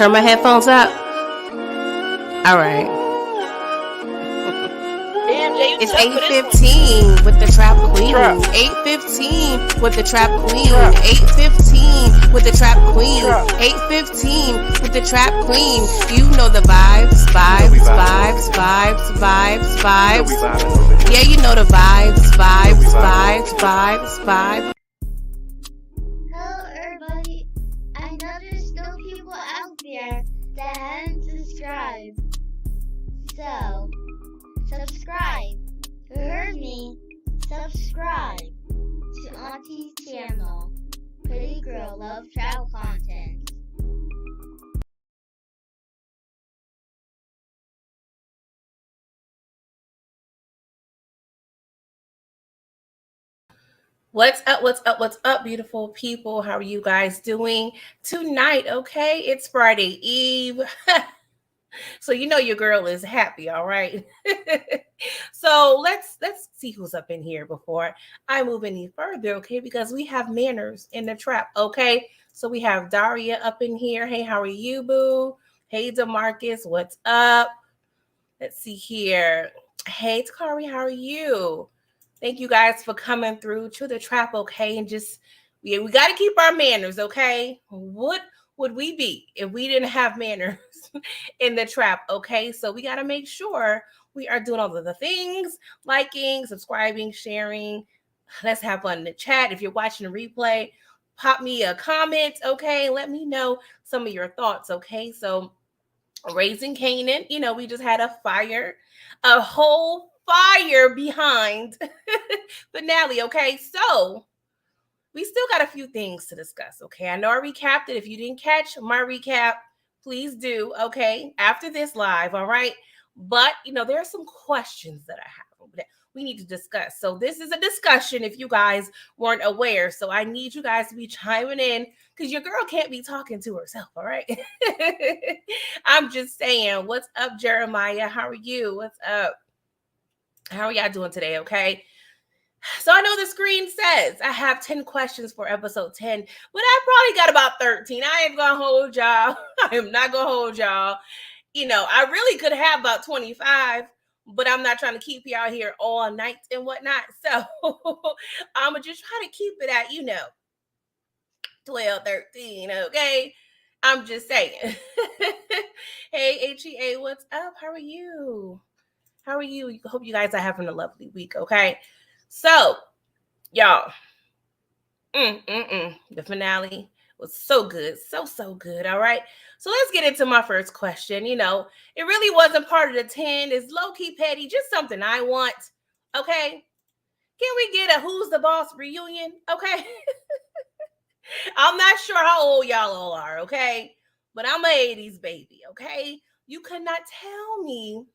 turn my headphones up? All right. Damn, Jay, It's 8:15 with the Trap Queen. 8:15 with the Trap Queen. 8:15 with the Trap Queen. 8:15 with the Trap Queen. You know the vibes. Yeah, you know the vibes. Hello, everybody. I know there's still people out there that haven't subscribed. So, subscribe. You heard me. Subscribe to Auntie's channel. Pretty Girl Love Travel Content. What's up, beautiful people? How are you guys doing tonight? Okay, it's Friday Eve. So you know your girl is happy, all right? So let's see who's up in here before I move any further, okay? Because we have manners in the trap, okay? So we have Daria up in here. Hey, how are you, boo? Hey, DeMarcus, what's up? Let's see here. Hey, Takari, how are you? Thank you guys for coming through to the trap, okay? And just, we got to keep our manners, okay? What would we be if we didn't have manners in the trap, okay? So we got to make sure we are doing all of the things, liking, subscribing, sharing. Let's have fun in the chat. If you're watching a replay, pop me a comment, okay? Let me know some of your thoughts, okay? So Raising Kanan, you know, we just had a whole fire behind finale, okay? So we still got a few things to discuss, okay? I know I recapped it. If you didn't catch my recap, please do, okay? After this live, all right? But, you know, there are some questions that I have that we need to discuss. So this is a discussion if you guys weren't aware. So I need you guys to be chiming in because your girl can't be talking to herself, all right? I'm just saying, what's up, Jeremiah? How are you? What's up? How are y'all doing today, okay? So I know the screen says I have 10 questions for episode 10, but I probably got about 13. I ain't gonna hold y'all. I am not gonna hold y'all. You know, I really could have about 25, but I'm not trying to keep you out here all night and whatnot. So I'm gonna just try to keep it at, 12, 13, okay? I'm just saying. Hey, HEA, what's up? How are you? How are you? Hope you guys are having a lovely week, okay? So, y'all, the finale was so good, so good, all right? So let's get into my first question. You know, it really wasn't part of the 10. It's low-key petty, just something I want, okay? Can we get a Who's the Boss reunion, okay? I'm not sure how old y'all all are, okay? But I'm an 80s baby, okay? You cannot tell me,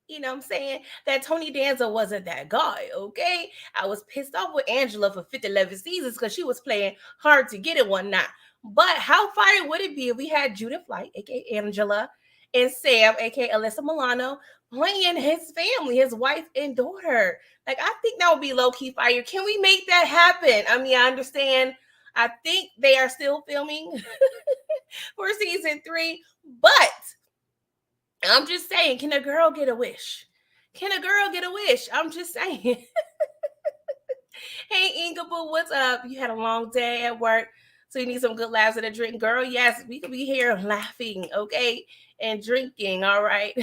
you know what I'm saying, that Tony Danza wasn't that guy, okay? I was pissed off with Angela for 11 seasons because she was playing hard to get it one night. But how fire would it be if we had Judith Light, aka Angela, and Sam, aka Alyssa Milano, playing his family, his wife and daughter? Like, I think that would be low-key fire. Can we make that happen? I mean, I understand. I think they are still filming for season 3, but I'm just saying, can a girl get a wish? Can a girl get a wish? I'm just saying. Hey, Ingaboo, what's up? You had a long day at work, so you need some good laughs and a drink. Girl, yes, we could be here laughing, okay, and drinking, all right?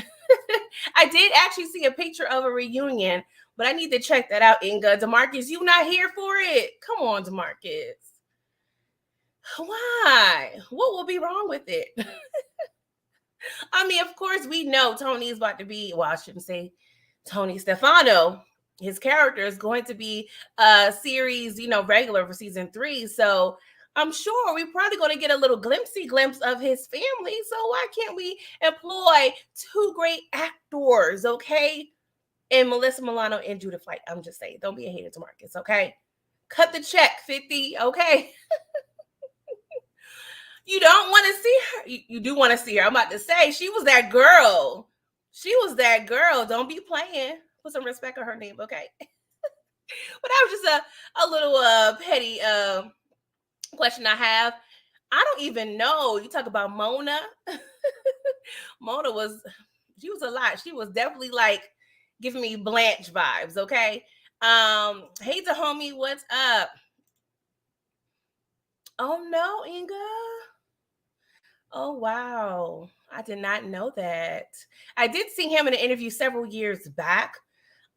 I did actually see a picture of a reunion, but I need to check that out, Inga. DeMarcus, you not here for it? Come on, DeMarcus. Why? What will be wrong with it? I mean, of course, we know Tony's about to be, well, I shouldn't say Tony Stefano. His character is going to be a series, regular for season 3. So I'm sure we're probably going to get a little glimpse of his family. So why can't we employ 2 great actors, okay? And Melissa Milano and Judith Light. I'm just saying, don't be a hater to Marcus, okay? Cut the check, 50, okay? You don't want to see her. You do want to see her. I'm about to say, she was that girl. Don't be playing. Put some respect on her name, okay? But that was just a little petty question I have. I don't even know. You talk about Mona. Mona was, she was a lot. She was definitely like giving me Blanche vibes. Okay. Hey to homie, what's up? Oh no, Inga. Oh wow. I did not know that. I did see him in an interview several years back.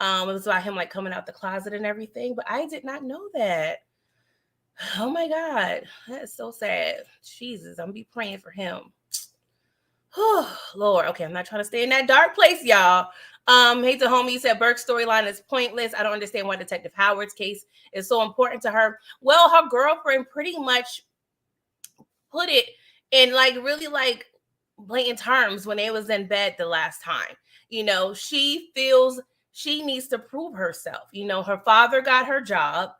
It was about him like coming out the closet and everything, but I did not know that. Oh my God. That's so sad. Jesus, I'm gonna be praying for him. Lord, okay, I'm not trying to stay in that dark place, y'all. Hey to homie said Burke's storyline is pointless. I don't understand why Detective Howard's case is so important to her. Well, her girlfriend pretty much put it in like really like blatant terms when they was in bed the last time. She feels she needs to prove herself. Her father got her job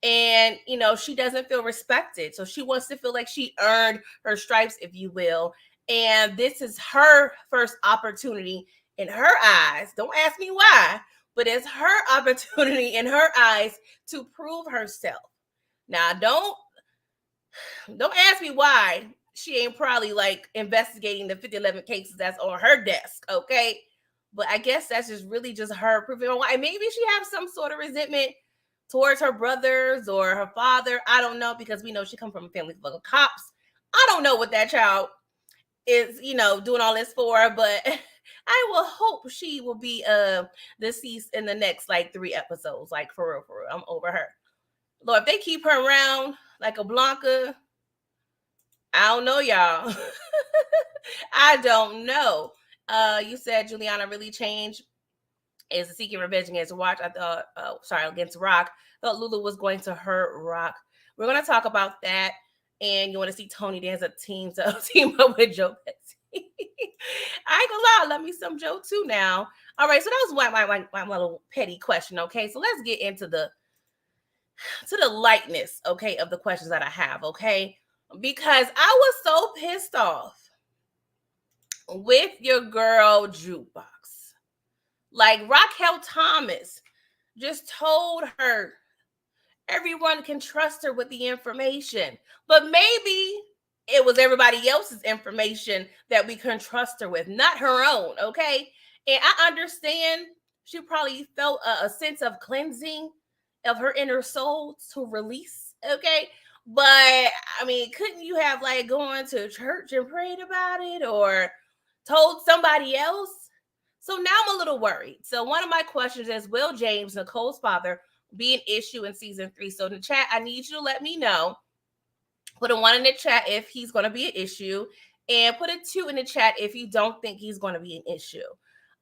and she doesn't feel respected, so she wants to feel like she earned her stripes, if you will, and this is her first opportunity in her eyes. Don't ask me why, but it's her opportunity in her eyes to prove herself. Now don't ask me why she ain't probably like investigating the 5011 cases that's on her desk, okay? But I guess that's just really just her proving why. Maybe she has some sort of resentment towards her brothers or her father. I don't know, because we know she come from a family full of cops. I don't know what that child is, doing all this for, but I will hope she will be deceased in the next like 3 episodes. Like for real, for real. I'm over her. Lord, if they keep her around like a Blanca, I don't know, y'all. I don't know. You said Juliana really changed. Is seeking revenge against Watch. I thought, against Rock. I thought Lulu was going to hurt Rock. We're going to talk about that. And you want to see Tony dance a team to team up with Joe Pesci. I ain't gonna lie, love me some Joe too now. All right, so that was my little petty question. Okay, so let's get into the lightness, okay, of the questions that I have. Okay, because I was so pissed off with your girl Jukebox. Like Raquel Thomas just told her everyone can trust her with the information, but maybe it was everybody else's information that we can trust her with, not her own, okay? And I understand she probably felt a sense of cleansing of her inner soul to release, okay? But I mean, couldn't you have like gone to church and prayed about it or told somebody else? So now I'm a little worried. So one of my questions is, will James, Nicole's father, be an issue in season 3? So in the chat, I need you to let me know. Put a 1 in the chat if he's going to be an issue, and put a 2 in the chat if you don't think he's going to be an issue.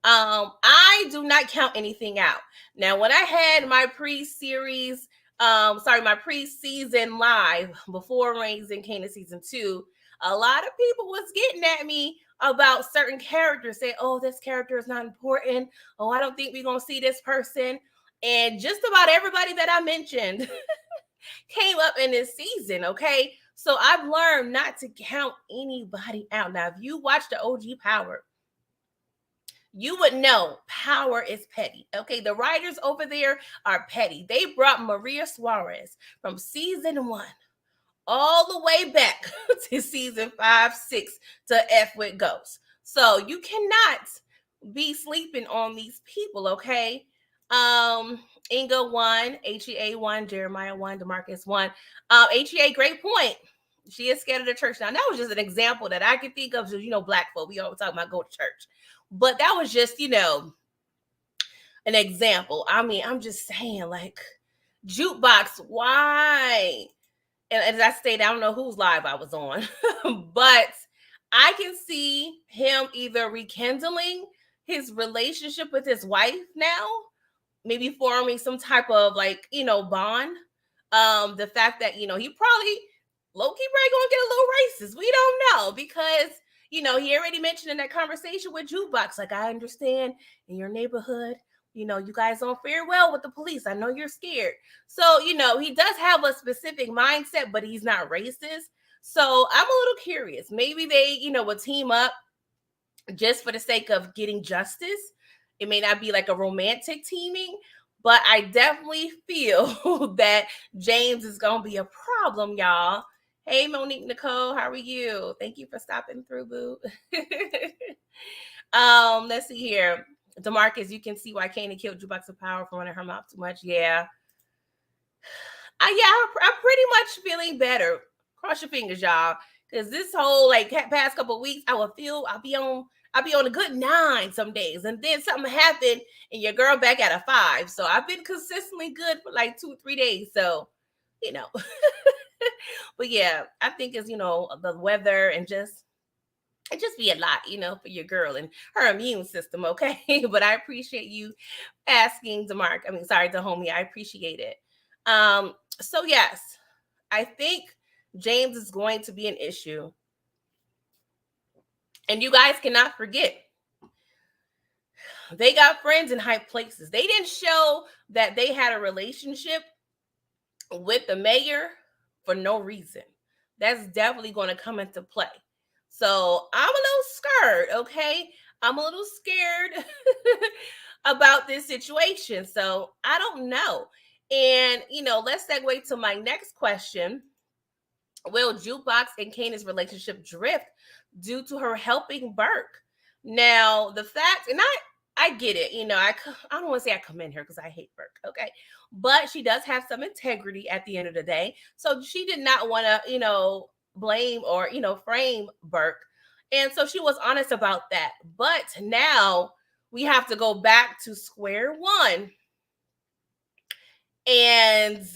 I do not count anything out. Now, when I had my pre-series, my pre-season live before Raising Kanan season 2, a lot of people was getting at me about certain characters, saying, oh, this character is not important. Oh, I don't think we're going to see this person. And just about everybody that I mentioned came up in this season, okay? So I've learned not to count anybody out. Now, if you watch the OG Power, you would know Power is petty, okay? The writers over there are petty. They brought Maria Suarez from season 1 all the way back to season 5, 6 to F with Ghosts. So you cannot be sleeping on these people, okay? Inga 1, HEA 1, Jeremiah 1, Demarcus 1. HEA, great point. She is scared of the church. Now, that was just an example that I could think of. So, black folk, we always talk about go to church. But that was just, an example. I mean, I'm just saying, like, Jukebox, why? And as I stated, I don't know whose live I was on, but I can see him either rekindling his relationship with his wife now, maybe forming some type of like, bond. The fact that, he probably low-key probably gonna get a little racist. We don't know because, he already mentioned in that conversation with Jukebox, like, I understand in your neighborhood, you guys don't fare well with the police. I know you're scared. So, he does have a specific mindset, but he's not racist. So I'm a little curious. Maybe they, will team up just for the sake of getting justice. It may not be like a romantic teaming, but I definitely feel that James is going to be a problem, y'all. Hey, Monique Nicole, how are you? Thank you for stopping through, boo. Let's see here. Demarcus, you can see why Kanan killed Jukebox of Power for running her mouth too much. Yeah. I'm pretty much feeling better. Cross your fingers, y'all. Cause this whole like past couple of weeks, I'll be on a good 9 some days. And then something happened and your girl back at a 5. So I've been consistently good for like 2 or 3 days. So, you know. But yeah, I think it's, the weather and just it just be a lot, for your girl and her immune system, okay? But I appreciate you asking, Demarc. I mean, sorry, the homie. I appreciate it. So yes, I think James is going to be an issue. And you guys cannot forget, they got friends in high places. They didn't show that they had a relationship with the mayor for no reason. That's definitely going to come into play. So I'm a little scared, okay? I'm a little scared about this situation. So I don't know. And, let's segue to my next question. Will Jukebox and Kanan's relationship drift due to her helping Burke? Now, the fact, and I get it, I don't want to say I commend her because I hate Burke, okay? But she does have some integrity at the end of the day. So she did not want to, blame or, frame Burke. And so she was honest about that. But now we have to go back to square one. And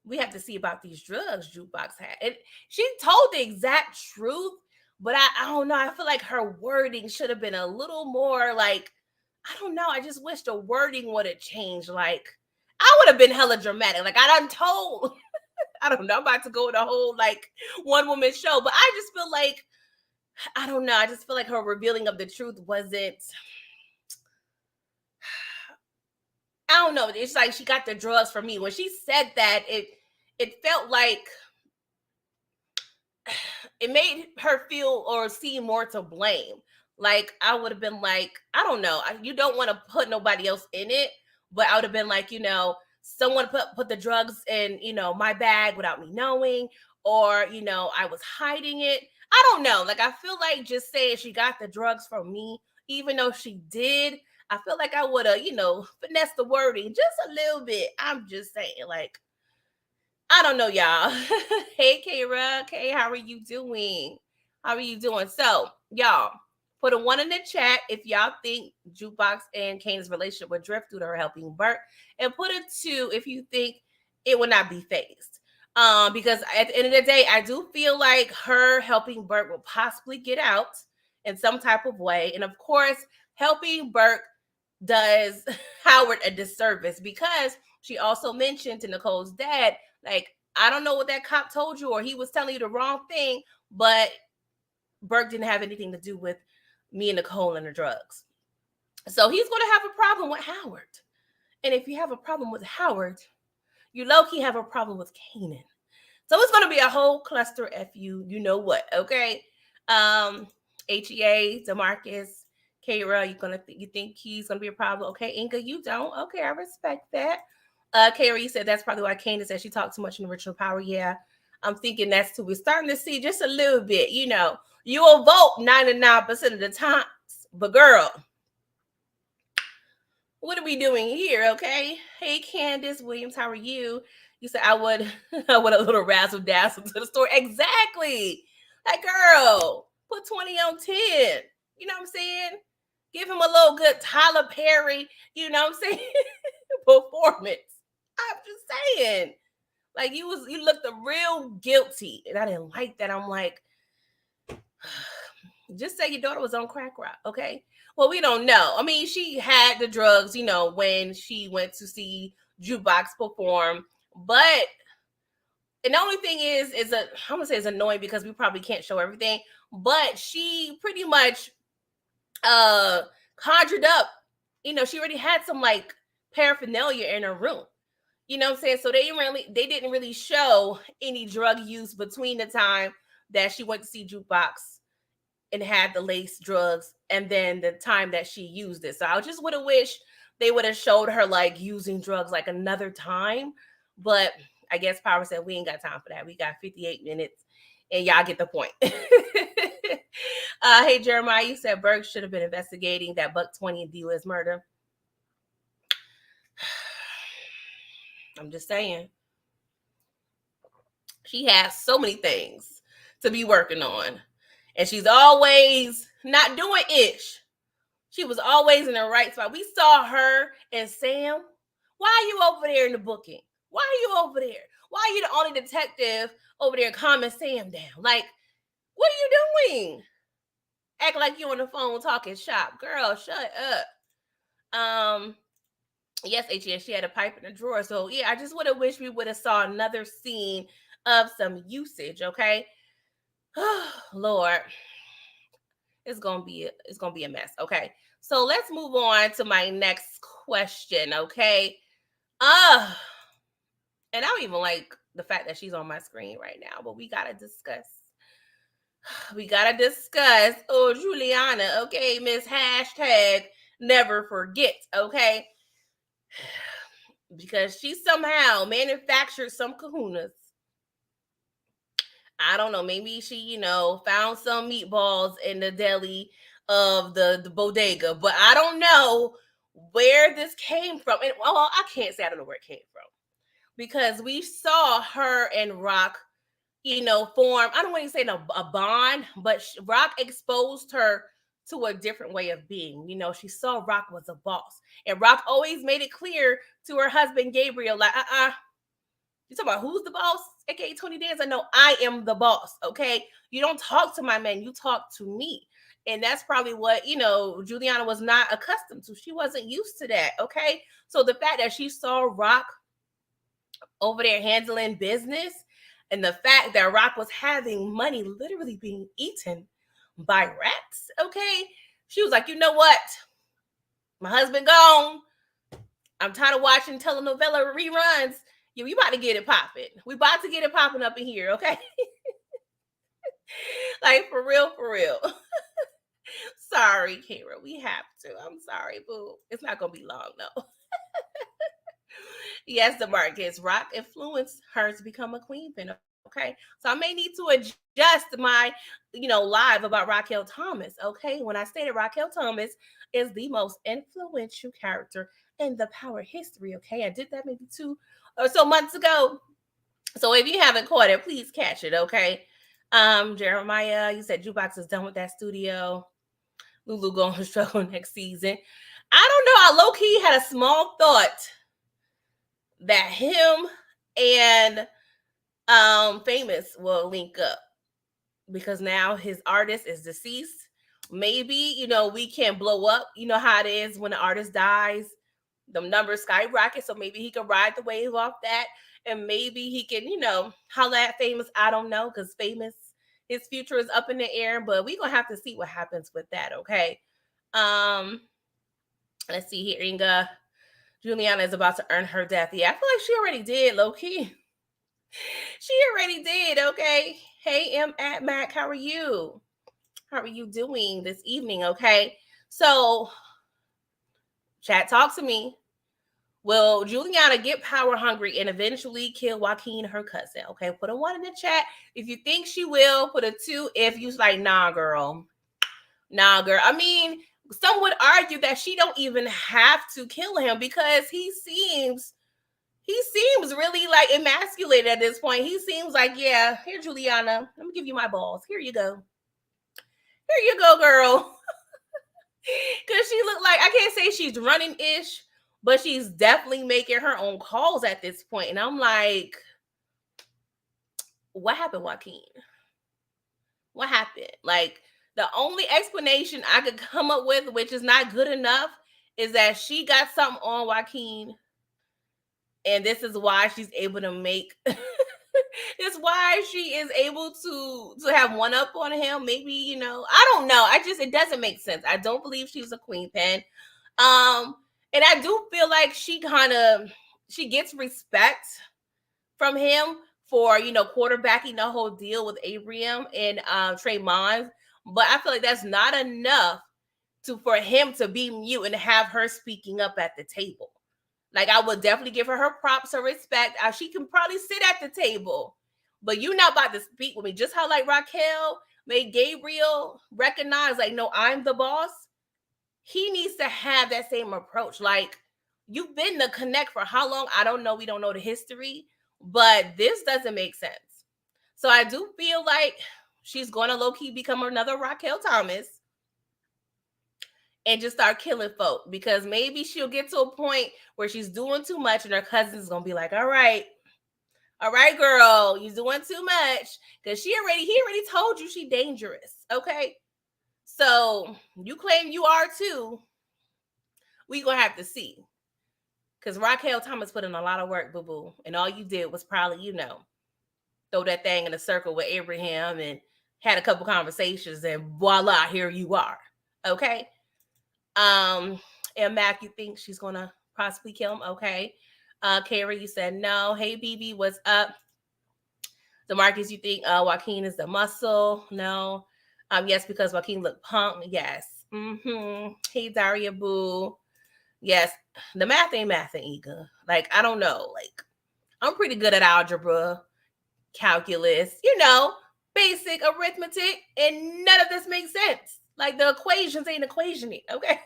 we have to see about these drugs Jukebox had. And she told the exact truth, but I don't know. I feel like her wording should have been a little more like, I don't know. I just wish the wording would have changed. Like, I would have been hella dramatic. Like, I done told, I don't know, I'm about to go the whole like one woman show, but I just feel like, I don't know. I just feel like her revealing of the truth wasn't, I don't know. It's like she got the drugs from me. When she said that, it felt like it made her feel or seem more to blame. Like I would have been like, I don't know, you don't want to put nobody else in it, but I would have been like, someone put the drugs in, my bag without me knowing, or I was hiding it. I don't know. Like I feel like just saying she got the drugs from me, even though she did, I feel like I would have, finessed the wording just a little bit. I'm just saying, like, I don't know, y'all. Hey, Kara. Hey, how are you doing? How are you doing? So, y'all, put a 1 in the chat if y'all think Jukebox and Kanan's relationship would drift due to her helping Burke, and put a 2 if you think it would not be phased. Because at the end of the day, I do feel like her helping Burke will possibly get out in some type of way, and of course, helping Burke does Howard a disservice because she also mentioned to Nicole's dad, like, I don't know what that cop told you, or he was telling you the wrong thing, but Burke didn't have anything to do with me and Nicole and the drugs. So he's going to have a problem with Howard. And if you have a problem with Howard, you low-key have a problem with Kanan. So it's going to be a whole cluster FU, you know what, okay? HEA, Demarcus, Kara, you think he's gonna be a problem? Okay, Inga, you don't. Okay, I respect that. Kara, you said that's probably why Candace said she talked too much in original power. Yeah, I'm thinking that's too. We're starting to see just a little bit. You will vote 99% of the times, but girl, what are we doing here? Okay. Hey, Candace Williams, how are you? You said I would, I would a little razzle dazzle to the store. Exactly. Like, girl, put 20 on 10. You know what I'm saying? Give him a little good Tyler Perry, you know what I'm saying? Performance. I'm just saying. Like you looked real guilty. And I didn't like that. I'm like, just say your daughter was on crack rock, okay? Well, we don't know. I mean, she had the drugs, when she went to see Jukebox perform. But and the only thing is I'm gonna say it's annoying because we probably can't show everything. But she pretty much conjured up, she already had some like paraphernalia in her room. You know what I'm saying? So they didn't really show any drug use between the time that she went to see Jukebox and had the lace drugs and then the time that she used it. So I just would have wished they would have showed her like using drugs like another time. But I guess Power said we ain't got time for that. We got 58 minutes, and y'all get the point. Hey Jeremiah, you said Berg should have been investigating that Buck 20 and D-Wiz murder. I'm just saying. She has so many things to be working on. And she's always not doing ish. She was always in the right spot. We saw her and Sam. Why are you over there in the booking? Why are you over there? Why are you the only detective over there calming Sam down? Like, what are you doing? Act like you on the phone talking shop. Girl, shut up. Yes, HES, she had a pipe in the drawer. So yeah, I just would have wished we would have saw another scene of some usage, okay? Lord, it's gonna be a mess. Okay, so let's move on to my next question. Okay, and I don't even like the fact that she's on my screen right now, but we gotta discuss. We gotta discuss. Oh, Juliana. Okay, Miss Hashtag Never Forget. Okay, because she somehow manufactured some kahunas. I don't know. Maybe she, found some meatballs in the deli of the bodega, but I don't know where this came from. And well, I can't say I don't know where it came from because we saw her and Rock, form. I don't want to say a bond, but Rock exposed her to a different way of being. She saw Rock was a boss, and Rock always made it clear to her husband Gabriel, like, you talking about who's the boss? AKA Tony Danza. No, I am the boss. Okay. You don't talk to my men, you talk to me. And that's probably what, Juliana was not accustomed to. She wasn't used to that. Okay. So the fact that she saw Rock over there handling business and the fact that Rock was having money literally being eaten by rats. Okay. She was like, you know what? My husband gone. I'm tired of watching telenovela reruns. Yeah, we about to get it popping. We about to get it popping up in here, okay? Like, for real, for real. Sorry, Kara. We have to. I'm sorry, boo. It's not going to be long, though. Yes, the Marcus Rock influenced her to become a queen pin, okay? So I may need to adjust my, live about Raquel Thomas, okay? When I stated Raquel Thomas is the most influential character in the Power history, okay? I did that maybe 2 or so months ago. So if you haven't caught it, please catch it, okay? Jeremiah, you said Jukebox is done with that studio. Lulu going to struggle next season. I don't know. I low-key had a small thought that him and Famous will link up because now his artist is deceased. Maybe, we can blow up. You know how it is when an artist dies, the numbers skyrocket. So maybe he can ride the wave off that. And maybe he can, holla at Famous. I don't know, because Famous, his future is up in the air. But we're going to have to see what happens with that, okay? Let's see here, Inga. Juliana is about to earn her death. Yeah, I feel like she already did, low-key. She already did, okay? Hey, Mac, how are you? How are you doing this evening, okay? So, chat, talk to me. Will Juliana get power hungry and eventually kill Joaquin, her cousin? Okay, put a 1 in the chat. If you think she will, put a 2. If you're like, nah, girl. Nah, girl. I mean, some would argue that she don't even have to kill him because he seems really like emasculated at this point. He seems like, yeah, here, Juliana, let me give you my balls. Here you go. Here you go, girl. Because she looked like, I can't say she's running-ish, but she's definitely making her own calls at this point. And I'm like, what happened, Joaquin? What happened? Like, the only explanation I could come up with, which is not good enough, is that she got something on Joaquin. And this is why she's able to make it's why she is able to have one up on him. Maybe, I don't know. It doesn't make sense. I don't believe she's a queen pin. And I do feel like she gets respect from him for, quarterbacking the whole deal with Abraham and Tremont. But I feel like that's not enough for him to be mute and have her speaking up at the table. Like, I would definitely give her props, her respect. She can probably sit at the table, but you're not about to speak with me. Just how like Raquel made Gabriel recognize, like, no, I'm the boss. He needs to have that same approach. Like, you've been the connect for how long? I don't know. We don't know the history, but this doesn't make sense. So I do feel like she's going to low key become another Raquel Thomas and just start killing folk, because maybe she'll get to a point where she's doing too much and her cousin's going to be like, all right, girl, you're doing too much. Because he already told you she dangerous. Okay. So you claim you are too. We gonna have to see. Because Raquel Thomas put in a lot of work, boo-boo. And all you did was probably, throw that thing in a circle with Abraham and had a couple conversations, and voila, here you are. Okay. And Mac, you think she's gonna possibly kill him? Okay. Carrie, you said no. Hey, BB, what's up? DeMarcus, you think Joaquin is the muscle? No. Yes, because Joaquin looked punk. Yes. Hey, Daria Boo. Yes. The math ain't math, Ega. Like, I don't know. Like, I'm pretty good at algebra, calculus, basic arithmetic, and none of this makes sense. Like, the equations ain't equationing, okay?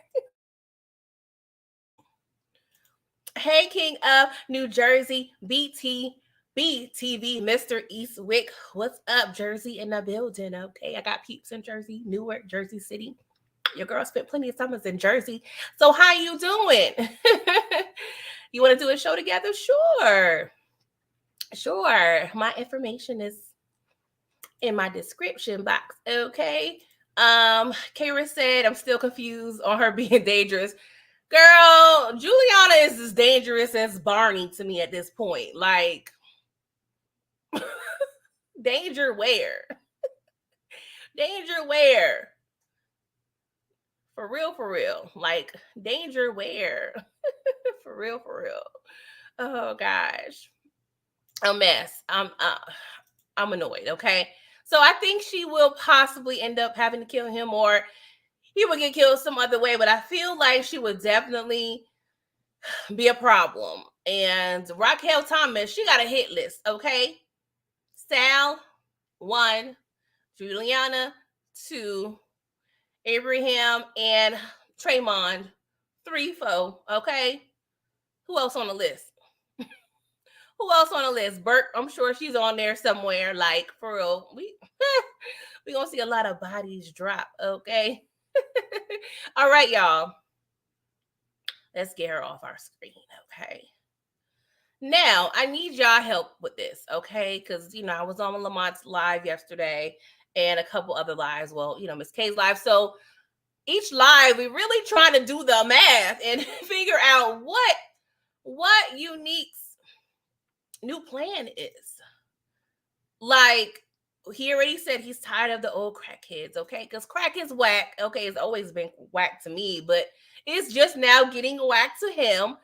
Hey, King of New Jersey, BTV, Mr. Eastwick. What's up, Jersey in the building? Okay, I got peeps in Jersey, Newark, Jersey City. Your girl spent plenty of summers in Jersey. So how you doing? You want to do a show together? Sure. My information is in my description box. Okay. Kara said, I'm still confused on her being dangerous. Girl, Juliana is as dangerous as Barney to me at this point. Like, danger where? Danger where? For real. Like, danger where? For real. Oh gosh. A mess. I'm annoyed, okay? So I think she will possibly end up having to kill him, or he would get killed some other way, but I feel like she would definitely be a problem. And Raquel Thomas, she got a hit list, okay? Sal, 1, Juliana, 2, Abraham, and Tremond, 3, 4, okay? Who else on the list? Who else on the list? Burke, I'm sure she's on there somewhere. Like, for real, we gonna see a lot of bodies drop, okay? All right, y'all. Let's get her off our screen, okay? Now, I need y'all help with this, okay? Because, I was on Lamont's live yesterday and a couple other lives. Well, Miss K's live. So each live, we really trying to do the math and figure out what Unique's new plan is. Like, he already said he's tired of the old crack kids, okay? Because crack is whack, okay? It's always been whack to me, but it's just now getting whack to him,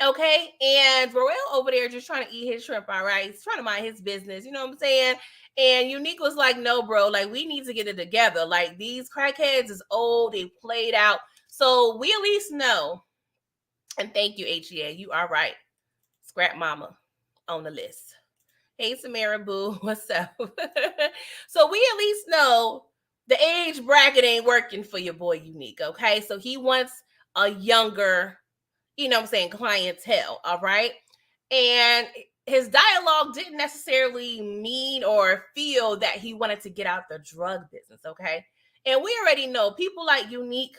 okay? And Roel over there just trying to eat his shrimp, all right? He's trying to mind his business, you know what I'm saying? And Unique was like, no, bro, like, we need to get it together. Like, these crackheads is old, they played out. So we at least know, and thank you, HEA, you are right. Scrap Mama on the list. Hey, Samara Boo, what's up? So we at least know the age bracket ain't working for your boy Unique, okay? So he wants a younger, clientele, all right? And his dialogue didn't necessarily mean or feel that he wanted to get out the drug business, okay? And we already know people like Unique,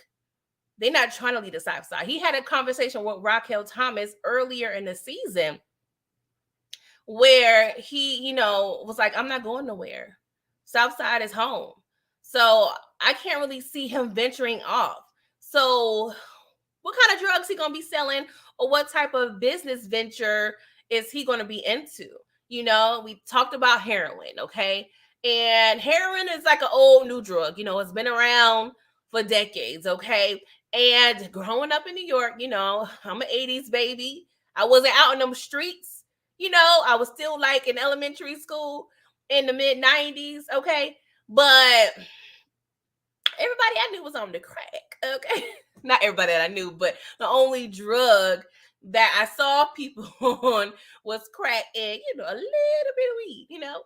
they're not trying to lead the South Side. He had a conversation with Raquel Thomas earlier in the season where he, was like, I'm not going nowhere. Southside is home. So I can't really see him venturing off. So what kind of drugs he going to be selling, or what type of business venture is he going to be into? We talked about heroin, okay? And heroin is like an old new drug. It's been around for decades, okay? And growing up in New York, I'm an 80s baby. I wasn't out in them streets. I was still like in elementary school in the mid 90s, okay? But everybody I knew was on the crack, okay? Not everybody that I knew, but the only drug that I saw people on was crack and, a little bit of weed, a little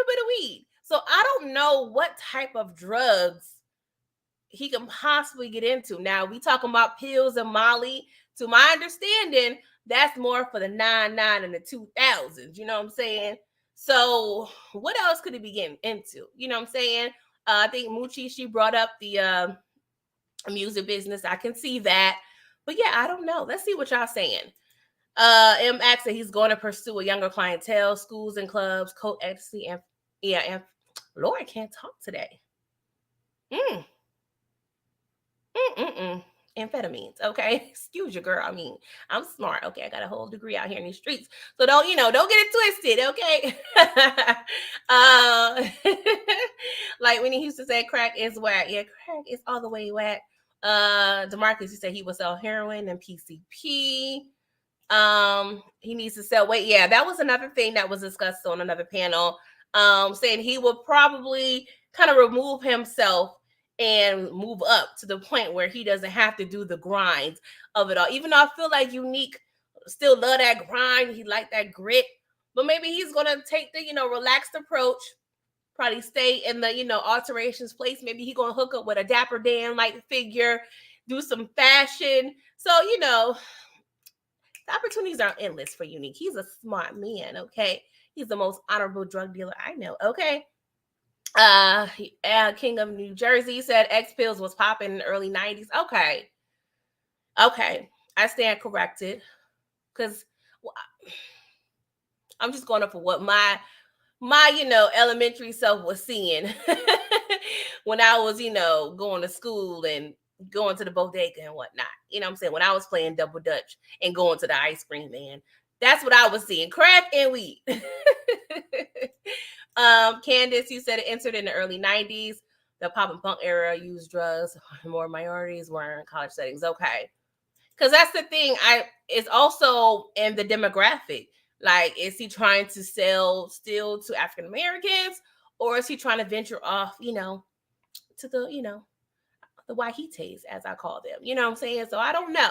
bit of weed. So I don't know what type of drugs he can possibly get into. Now, we talking about pills and Molly. To my understanding, that's more for the 99 and the 2000s. You know what I'm saying? So what else could he be getting into? You know what I'm saying? I think Moochie, she brought up the music business. I can see that. But yeah, I don't know. Let's see what y'all saying. M asks that he's going to pursue a younger clientele, schools and clubs, co-ecstasy, and yeah, and Lord can't talk today. Mm. Mm-mm-mm. Amphetamines, okay? Excuse your girl. I mean, I'm smart, okay? I got a whole degree out here in these streets. So don't get it twisted, okay? uh, like when he used to say crack is whack. Yeah, crack is all the way whack. DeMarcus, he said he would sell heroin and PCP. He needs to sell weight. Yeah, that was another thing that was discussed on another panel. Saying he will probably kind of remove himself and move up to the point where he doesn't have to do the grind of it all. Even though I feel like Unique still love that grind, he like that grit, but maybe he's gonna take the relaxed approach. Probably stay in the alterations place. Maybe he gonna hook up with a Dapper Dan like figure, do some fashion. So the opportunities are endless for Unique. He's a smart man, okay? He's the most honorable drug dealer I know, okay? King of New Jersey said X pills was popping in the early 90s. Okay. I stand corrected. Because I'm just going up for what my elementary self was seeing when I was, going to school and going to the bodega and whatnot. You know what I'm saying? When I was playing double dutch and going to the ice cream man. That's what I was seeing. Crack and weed. Candace, you said it entered in the early 90s. The pop and punk era used drugs. More minorities were in college settings. Okay. Because that's the thing. It's also in the demographic. Like, is he trying to sell still to African Americans, or is he trying to venture off, to the Wahites, as I call them? You know what I'm saying? So I don't know.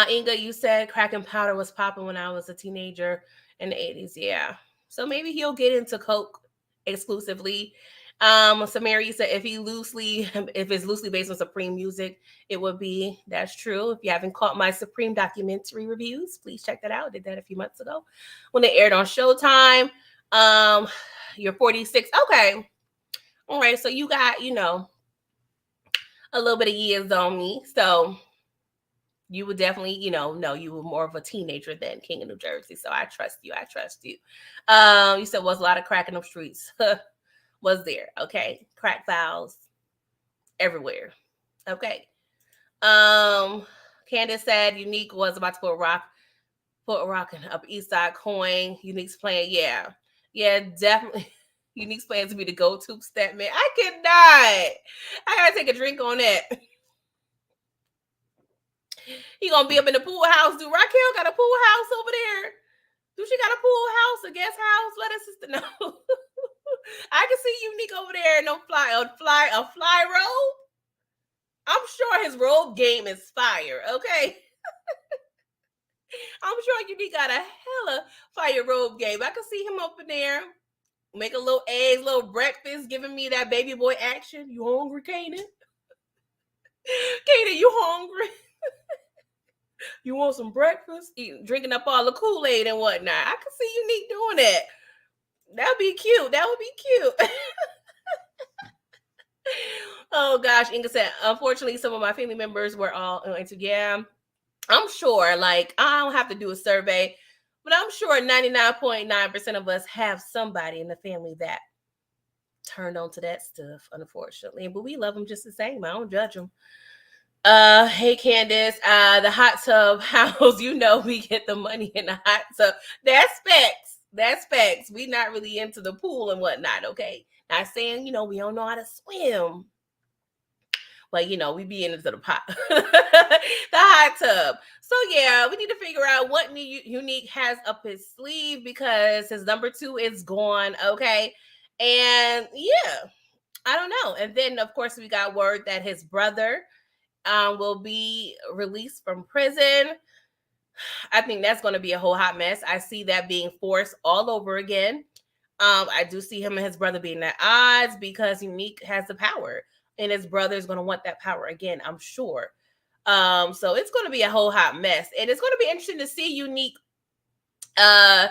Inga, you said crack and powder was popping when I was a teenager in the 80s. Yeah. So maybe he'll get into coke exclusively. Samara, you said if it's loosely based on Supreme music, it would be. That's true. If you haven't caught my Supreme documentary reviews, please check that out. I did that a few months ago when it aired on Showtime. You're 46. Okay. All right. So you got, a little bit of years on me. So you would definitely, no, you were more of a teenager than King of New Jersey. So I trust you. You said was a lot of crack in the streets. Was there. Okay. Crack files everywhere. Okay. Candace said Unique was about to put a rock in up East Side coin. Unique's playing. Yeah. Yeah, definitely. Unique's playing to be the go-to step man. I cannot. I gotta take a drink on that. He gonna be up in the pool house. Do Raquel got a pool house over there? Do she got a pool house, a guest house? Let us sister know. I can see Unique over there in a fly robe. I'm sure his robe game is fire, okay? I'm sure Unique got a hella fire robe game. I can see him up in there, make a little eggs, little breakfast, giving me that baby boy action. You hungry, Kanan? Kanan, you hungry? You want some breakfast? Drinking up all the Kool-Aid and whatnot. I can see Unique doing that. That'd be cute. That would be cute. Oh gosh, Inga said, unfortunately, some of my family members were all into, yeah. I'm sure, like, I don't have to do a survey, but I'm sure 99.9% of us have somebody in the family that turned on to that stuff, unfortunately. But we love them just the same. I don't judge them. Hey Candace, the hot tub house, we get the money in the hot tub. That's facts. We not really into the pool and whatnot, okay? Not saying, we don't know how to swim. But we be into the pot. The hot tub. So yeah, we need to figure out what Unique has up his sleeve because his number 2 is gone, okay? And yeah, I don't know. And then of course we got word that his brother will be released from prison. I think that's going to be a whole hot mess. I see that being forced all over again. I do see him and his brother being at odds because Unique has the power, and his brother is going to want that power again, I'm sure. So it's going to be a whole hot mess, and it's going to be interesting to see Unique uh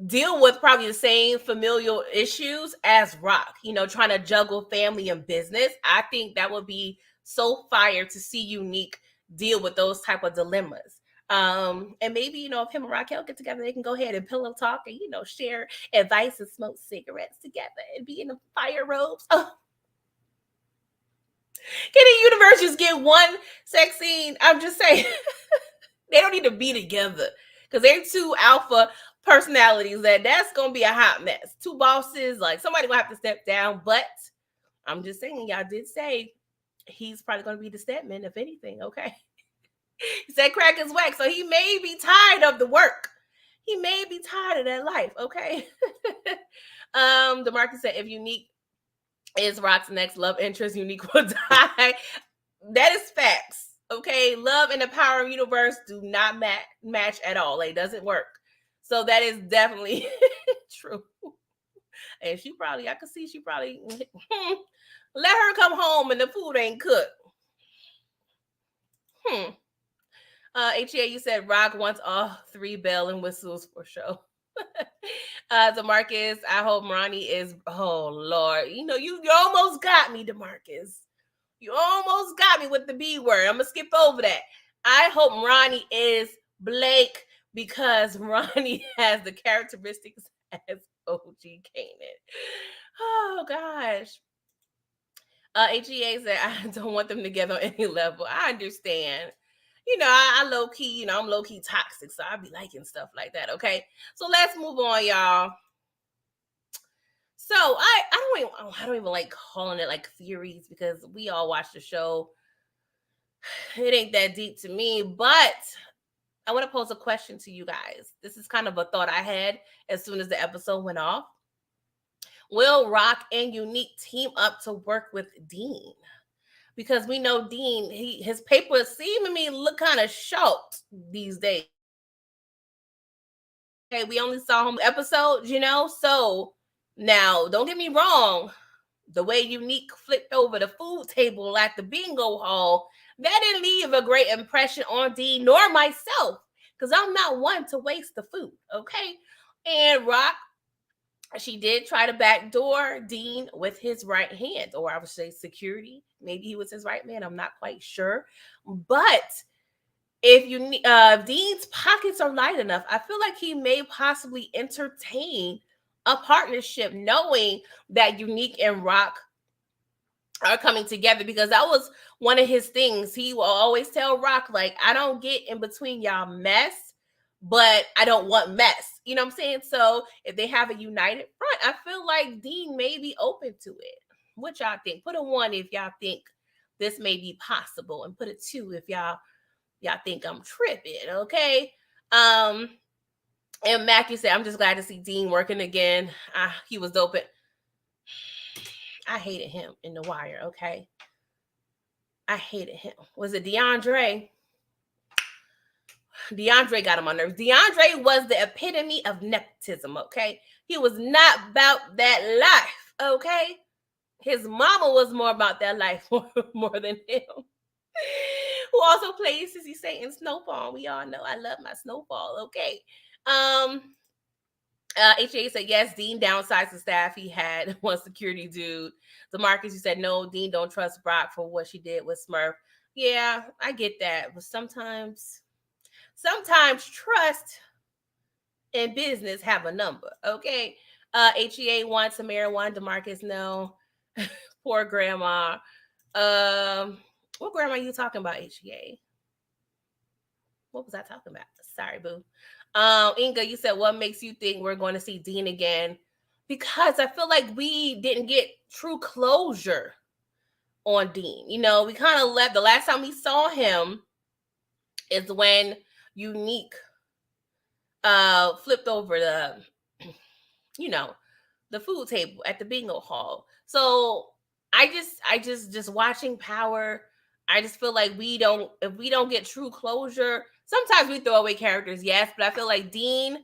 deal with probably the same familial issues as Rock, trying to juggle family and business. I think that would be so fire to see Unique deal with those type of dilemmas. And maybe, if him and Raquel get together, they can go ahead and pillow talk and, share advice and smoke cigarettes together and be in the fire robes. Oh, can the universe just get one sex scene? I'm just saying. They don't need to be together because they're two alpha personalities that's gonna be a hot mess. Two bosses, like somebody will have to step down. But I'm just saying, y'all did say he's probably gonna be the stepman, if anything. Okay, he said crack is whack, so he may be tired of the work. He may be tired of that life. Okay. DeMarcus said if Unique is Rock's next love interest, Unique will die. That is facts. Okay, love and the power of universe do not match at all. It doesn't work. So that is definitely true. And I could see she probably let her come home and the food ain't cooked. HEA, you said Rock wants all three bell and whistles for show. DeMarcus, I hope Ronnie is. Oh Lord, you almost got me, DeMarcus. You almost got me with the B word. I'm gonna skip over that. I hope Ronnie is Blake because Ronnie has the characteristics as OG Kanan. Oh gosh. HEA said I don't want them together on any level. I understand. I low key, I'm low key toxic, so I be liking stuff like that. Okay, so let's move on, y'all. So I don't even like calling it like theories because we all watch the show. It ain't that deep to me, but I want to pose a question to you guys. This is kind of a thought I had as soon as the episode went off. Will Rock and Unique team up to work with Dean? Because we know Dean, his papers seem to me look kind of short these days. Okay, we only saw him episodes, So now, don't get me wrong. The way Unique flipped over the food table at the bingo hall, that didn't leave a great impression on Dean nor myself, because I'm not one to waste the food, okay? And Rock, she did try to backdoor Dean with his right hand, or I would say security. Maybe he was his right man. I'm not quite sure. But if Dean's pockets are light enough, I feel like he may possibly entertain a partnership, knowing that Unique and Rock are coming together, because that was one of his things. He will always tell Rock, like, I don't get in between y'all mess, but I don't want mess. You know what I'm saying? So if they have a united front, I feel like Dean may be open to it. What y'all think? Put a 1 if y'all think this may be possible, and put a 2 if y'all think I'm tripping. Okay. And Mac, you said, I'm just glad to see Dean working again. He was dope. I hated him in The Wire, okay? I hated him. Was it DeAndre? DeAndre got him on nerves. DeAndre was the epitome of nepotism, okay? He was not about that life, okay? His mama was more about that life more than him. Who also plays Sissy Satan Snowfall. We all know I love my Snowfall, okay? HA said yes, Dean downsized the staff. He had one security dude. DeMarcus, you said no, Dean don't trust Brock for what she did with Smurf. Yeah, I get that, but sometimes trust and business have a number. Okay. HEA wants Samara one, DeMarcus no. Poor grandma. What grandma are you talking about, HEA? What was I talking about? Sorry, boo. Inga, you said what makes you think we're going to see Dean again? Because I feel like we didn't get true closure on Dean. We kind of left. The last time we saw him is when Unique flipped over the food table at the bingo hall. So I just watching Power, I just feel like if we don't get true closure, sometimes we throw away characters, yes, but I feel like Dean,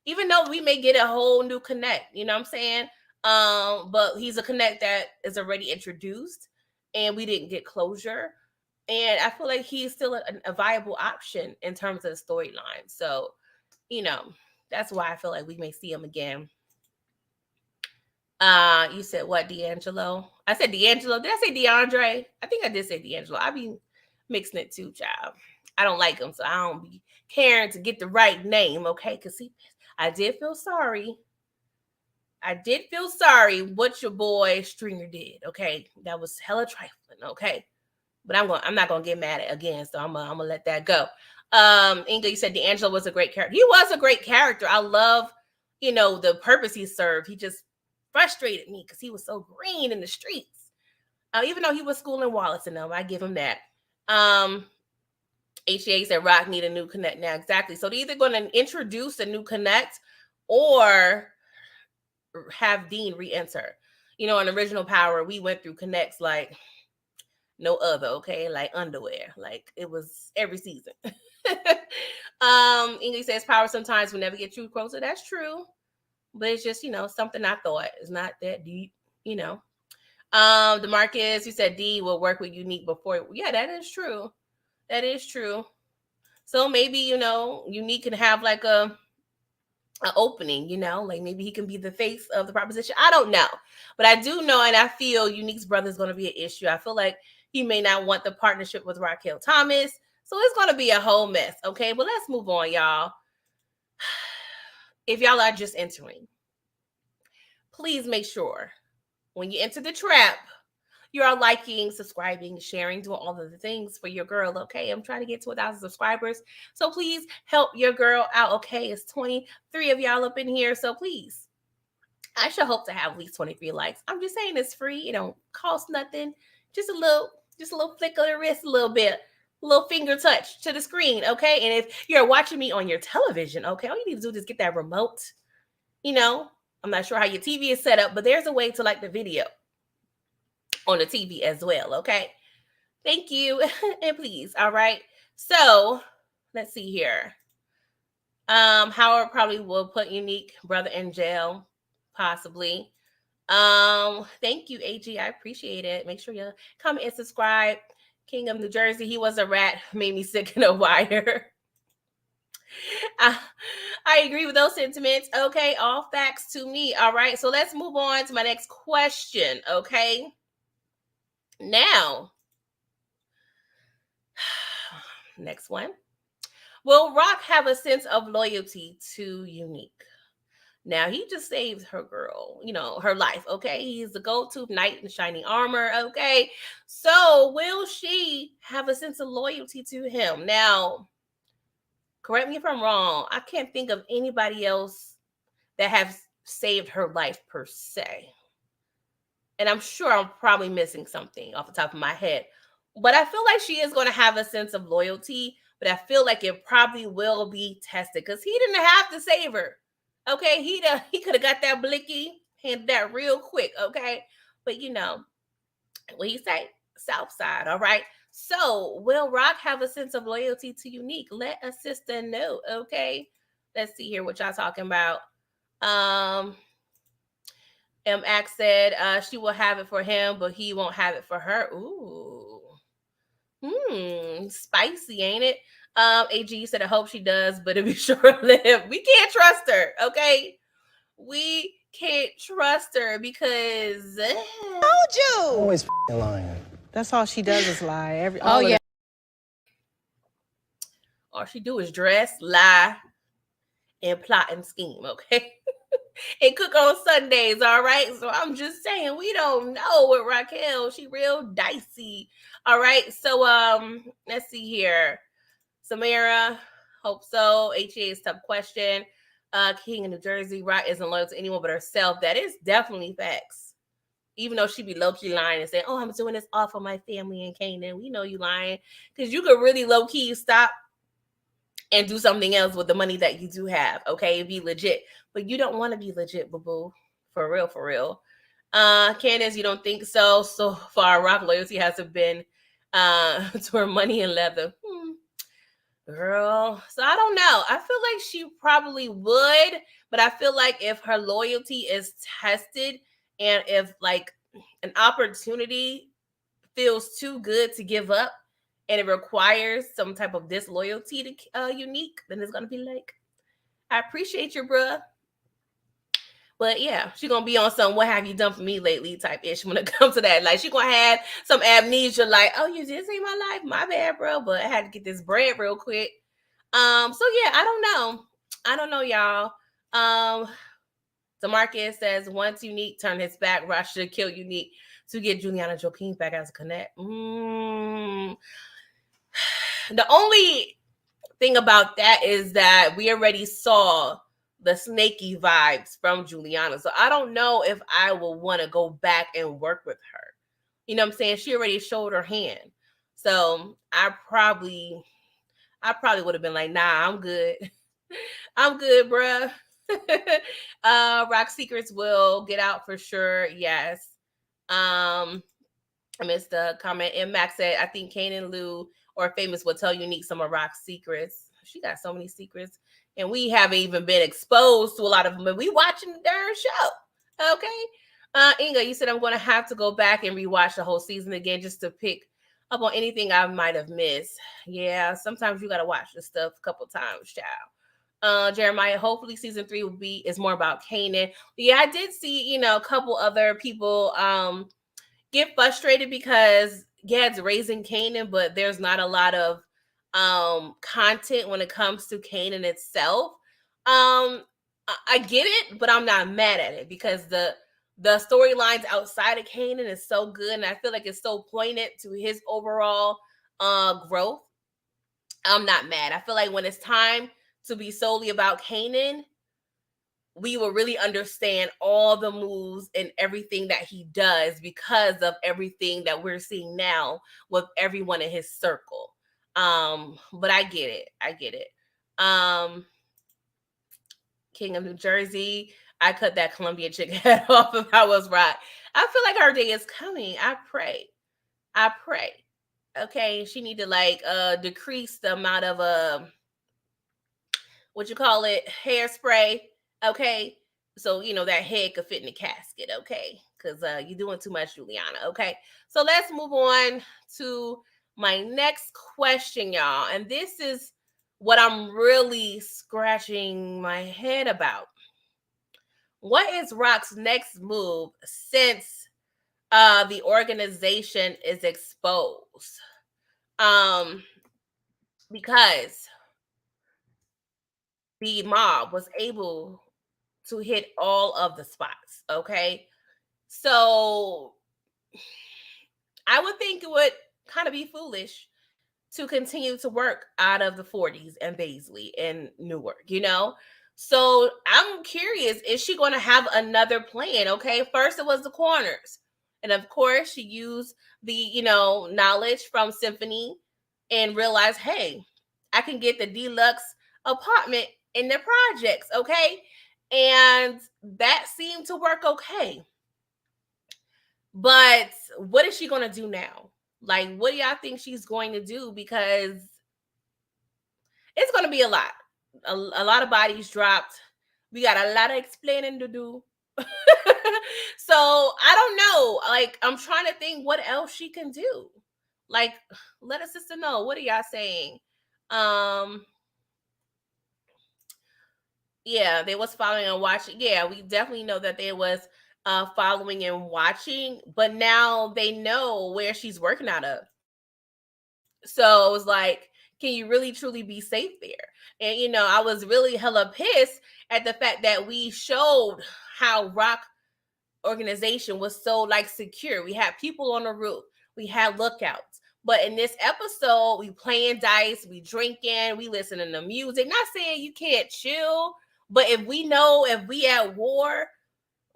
even though we may get a whole new connect, you know what I'm saying? But he's a connect that is already introduced and we didn't get closure. And I feel like he's still a viable option in terms of the storyline. So, you know, that's why I feel like we may see him again. You said what, D'Angelo? I said D'Angelo. Did I say DeAndre? I think I did say D'Angelo. I be mixing it too, child. I don't like him, so I don't be caring to get the right name, okay? Because I did feel sorry. I did feel sorry what your boy Stringer did, okay? That was hella trifling, okay? But I'm not gonna get mad at it again, so I'm gonna let that go. Inga, you said D'Angelo was a great character. He was a great character. I love, the purpose he served. He just frustrated me because he was so green in the streets. Even though he was schooling Wallace and them, I give him that. HA said Rock need a new connect now. Exactly. So they're either going to introduce a new connect or have Dean re-enter. In Original Power, we went through connects like no other, okay? Like underwear. Like it was every season. English says Power sometimes will never get too closer. That's true. But it's just, something I thought. It's not that deep. DeMarcus, you said D will work with Unique before. Yeah, that is true. That is true. So maybe, Unique can have like a opening, like maybe he can be the face of the proposition. I don't know. But I do know, and I feel Unique's brother is going to be an issue. I feel like he may not want the partnership with Raquel Thomas. So it's going to be a whole mess. Okay, but let's move on, y'all. If y'all are just entering, please make sure when you enter the trap, you are liking, subscribing, sharing, doing all of the things for your girl, okay? I'm trying to get to 1,000 subscribers. So please help your girl out, okay? It's 23 of y'all up in here. So please, I should hope to have at least 23 likes. I'm just saying it's free. It don't cost nothing. Just a little flick of the wrist, a little bit. A little finger touch to the screen, okay? And if you're watching me on your television, okay, all you need to do is get that remote. I'm not sure how your TV is set up, but there's a way to like the video on the TV as well, okay? Thank you. And please, all right? So, let's see here. Howard probably will put Unique brother in jail, possibly. Thank you, AG. I appreciate it. Make sure you comment and subscribe. King of New Jersey, he was a rat, made me sick in a wire. I agree with those sentiments. Okay, all facts to me. All right, so let's move on to my next question. Okay, now, next one. Will Rock have a sense of loyalty to Unique? Now, he just saved her girl, her life, okay? He's the go-to knight in shining armor, okay? So, will she have a sense of loyalty to him? Now, correct me if I'm wrong, I can't think of anybody else that has saved her life per se. And I'm sure I'm probably missing something off the top of my head. But I feel like she is going to have a sense of loyalty, but I feel like it probably will be tested because he didn't have to save her. Okay, he could have got that blicky, handed that real quick, okay? But what he say? South side, all right? So, will Rock have a sense of loyalty to Unique? Let a sister know, okay? Let's see here what y'all talking about. Ax said she will have it for him, but he won't have it for her. Ooh. Spicy, ain't it? AG said I hope she does, but it'll be short-lived. We can't trust her, okay? We can't trust her because Told you. Always lying. That's all she does is lie. all she do is dress, lie, and plot and scheme, okay? And cook on Sundays, all right? So I'm just saying, we don't know with Raquel. She real dicey. All right. So let's see here. Samara, hope so. HA is tough question. King in New Jersey, Rock isn't loyal to anyone but herself. That is definitely facts. Even though she be low-key lying and saying, oh, I'm doing this all for my family in Kanan. We know you lying. Because you could really low-key stop and do something else with the money that you do have, okay? Be legit. But you don't want to be legit, boo-boo. For real, for real. Candace, you don't think so? So far, Rock loyalty hasn't been to her money and leather. Girl, so I don't know. I feel like she probably would, but I feel like if her loyalty is tested and if like an opportunity feels too good to give up and it requires some type of disloyalty to Unique, then it's gonna be like, I appreciate you, bruh. But yeah, she gonna be on some "what have you done for me lately" type ish when it comes to that. Like she gonna have some amnesia, like, "Oh, you did save my life, my bad, bro, but I had to get this bread real quick." So yeah, I don't know. I don't know, y'all. DeMarcus says once Unique turned his back, Ross should kill Unique to get Juliana Joaquin back as a connect. The only thing about that is that we already saw the snaky vibes from Juliana. So I don't know if I will want to go back and work with her. You know what I'm saying? She already showed her hand. So I probably would have been like, nah, I'm good. I'm good, bruh. Rock Secrets will get out for sure. Yes. I missed the comment. And Max said, I think Kanan, Lou, or Famous will tell Unique some of Rock's secrets. She got so many secrets. And we haven't even been exposed to a lot of them. But we watching the darn show. Okay. Inga, you said I'm going to have to go back and rewatch the whole season again just to pick up on anything I might have missed. Yeah, sometimes you got to watch the stuff a couple times, child. Jeremiah, hopefully season 3 is more about Kanan. Yeah, I did see, a couple other people get frustrated because it's raising Kanan, but there's not a lot of content when it comes to Kanan itself. I get it, but I'm not mad at it because the storylines outside of Kanan is so good, and I feel like it's so pointed to his overall growth. I'm not mad. I feel like when it's time to be solely about Kanan, we will really understand all the moves and everything that he does because of everything that we're seeing now with everyone in his circle. But I get it. King of New Jersey, I cut that Colombian chick head off if I was right. I feel like her day is coming. I pray. Okay, she need to decrease the amount of what you call it, hairspray. Okay, so that head could fit in the casket. Okay, because you're doing too much, Juliana. Okay, so let's move on to my next question, y'all, and this is what I'm really scratching my head about. What is Rock's next move since the organization is exposed? Because the mob was able to hit all of the spots. Okay. So I would think it would kind of be foolish to continue to work out of the 40s and Baisley and Newark. So I'm curious, is she going to have another plan? Okay. First, it was the corners. And of course, she used the, knowledge from Symphony and realized, hey, I can get the deluxe apartment in the projects. Okay. And that seemed to work okay. But what is she going to do now? Like, what do y'all think she's going to do? Because it's going to be a lot. A lot of bodies dropped. We got a lot of explaining to do. So I don't know. Like, I'm trying to think what else she can do. Like, let us sister know. What are y'all saying? Yeah, they was following and watching. Yeah, we definitely know that they was following and watching, but now they know where she's working out of. So it was like, can you really truly be safe there? And I was really hella pissed at the fact that we showed how Rock organization was so secure. We had people on the roof, we had lookouts. But in this episode, we playing dice, we drinking, we listening to music. Not saying you can't chill, but if we at war,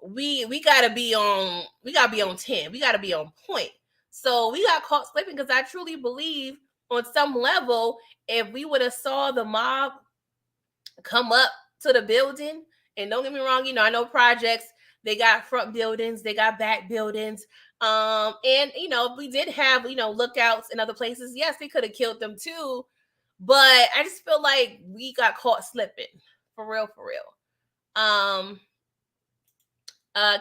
we gotta be on 10. We gotta be on point. So we got caught slipping because I truly believe on some level, if we would have saw the mob come up to the building, and don't get me wrong, I know projects, They got front buildings, they got back buildings. And we did have, lookouts in other places. Yes, they could have killed them too, but I just feel like we got caught slipping. For real, for real.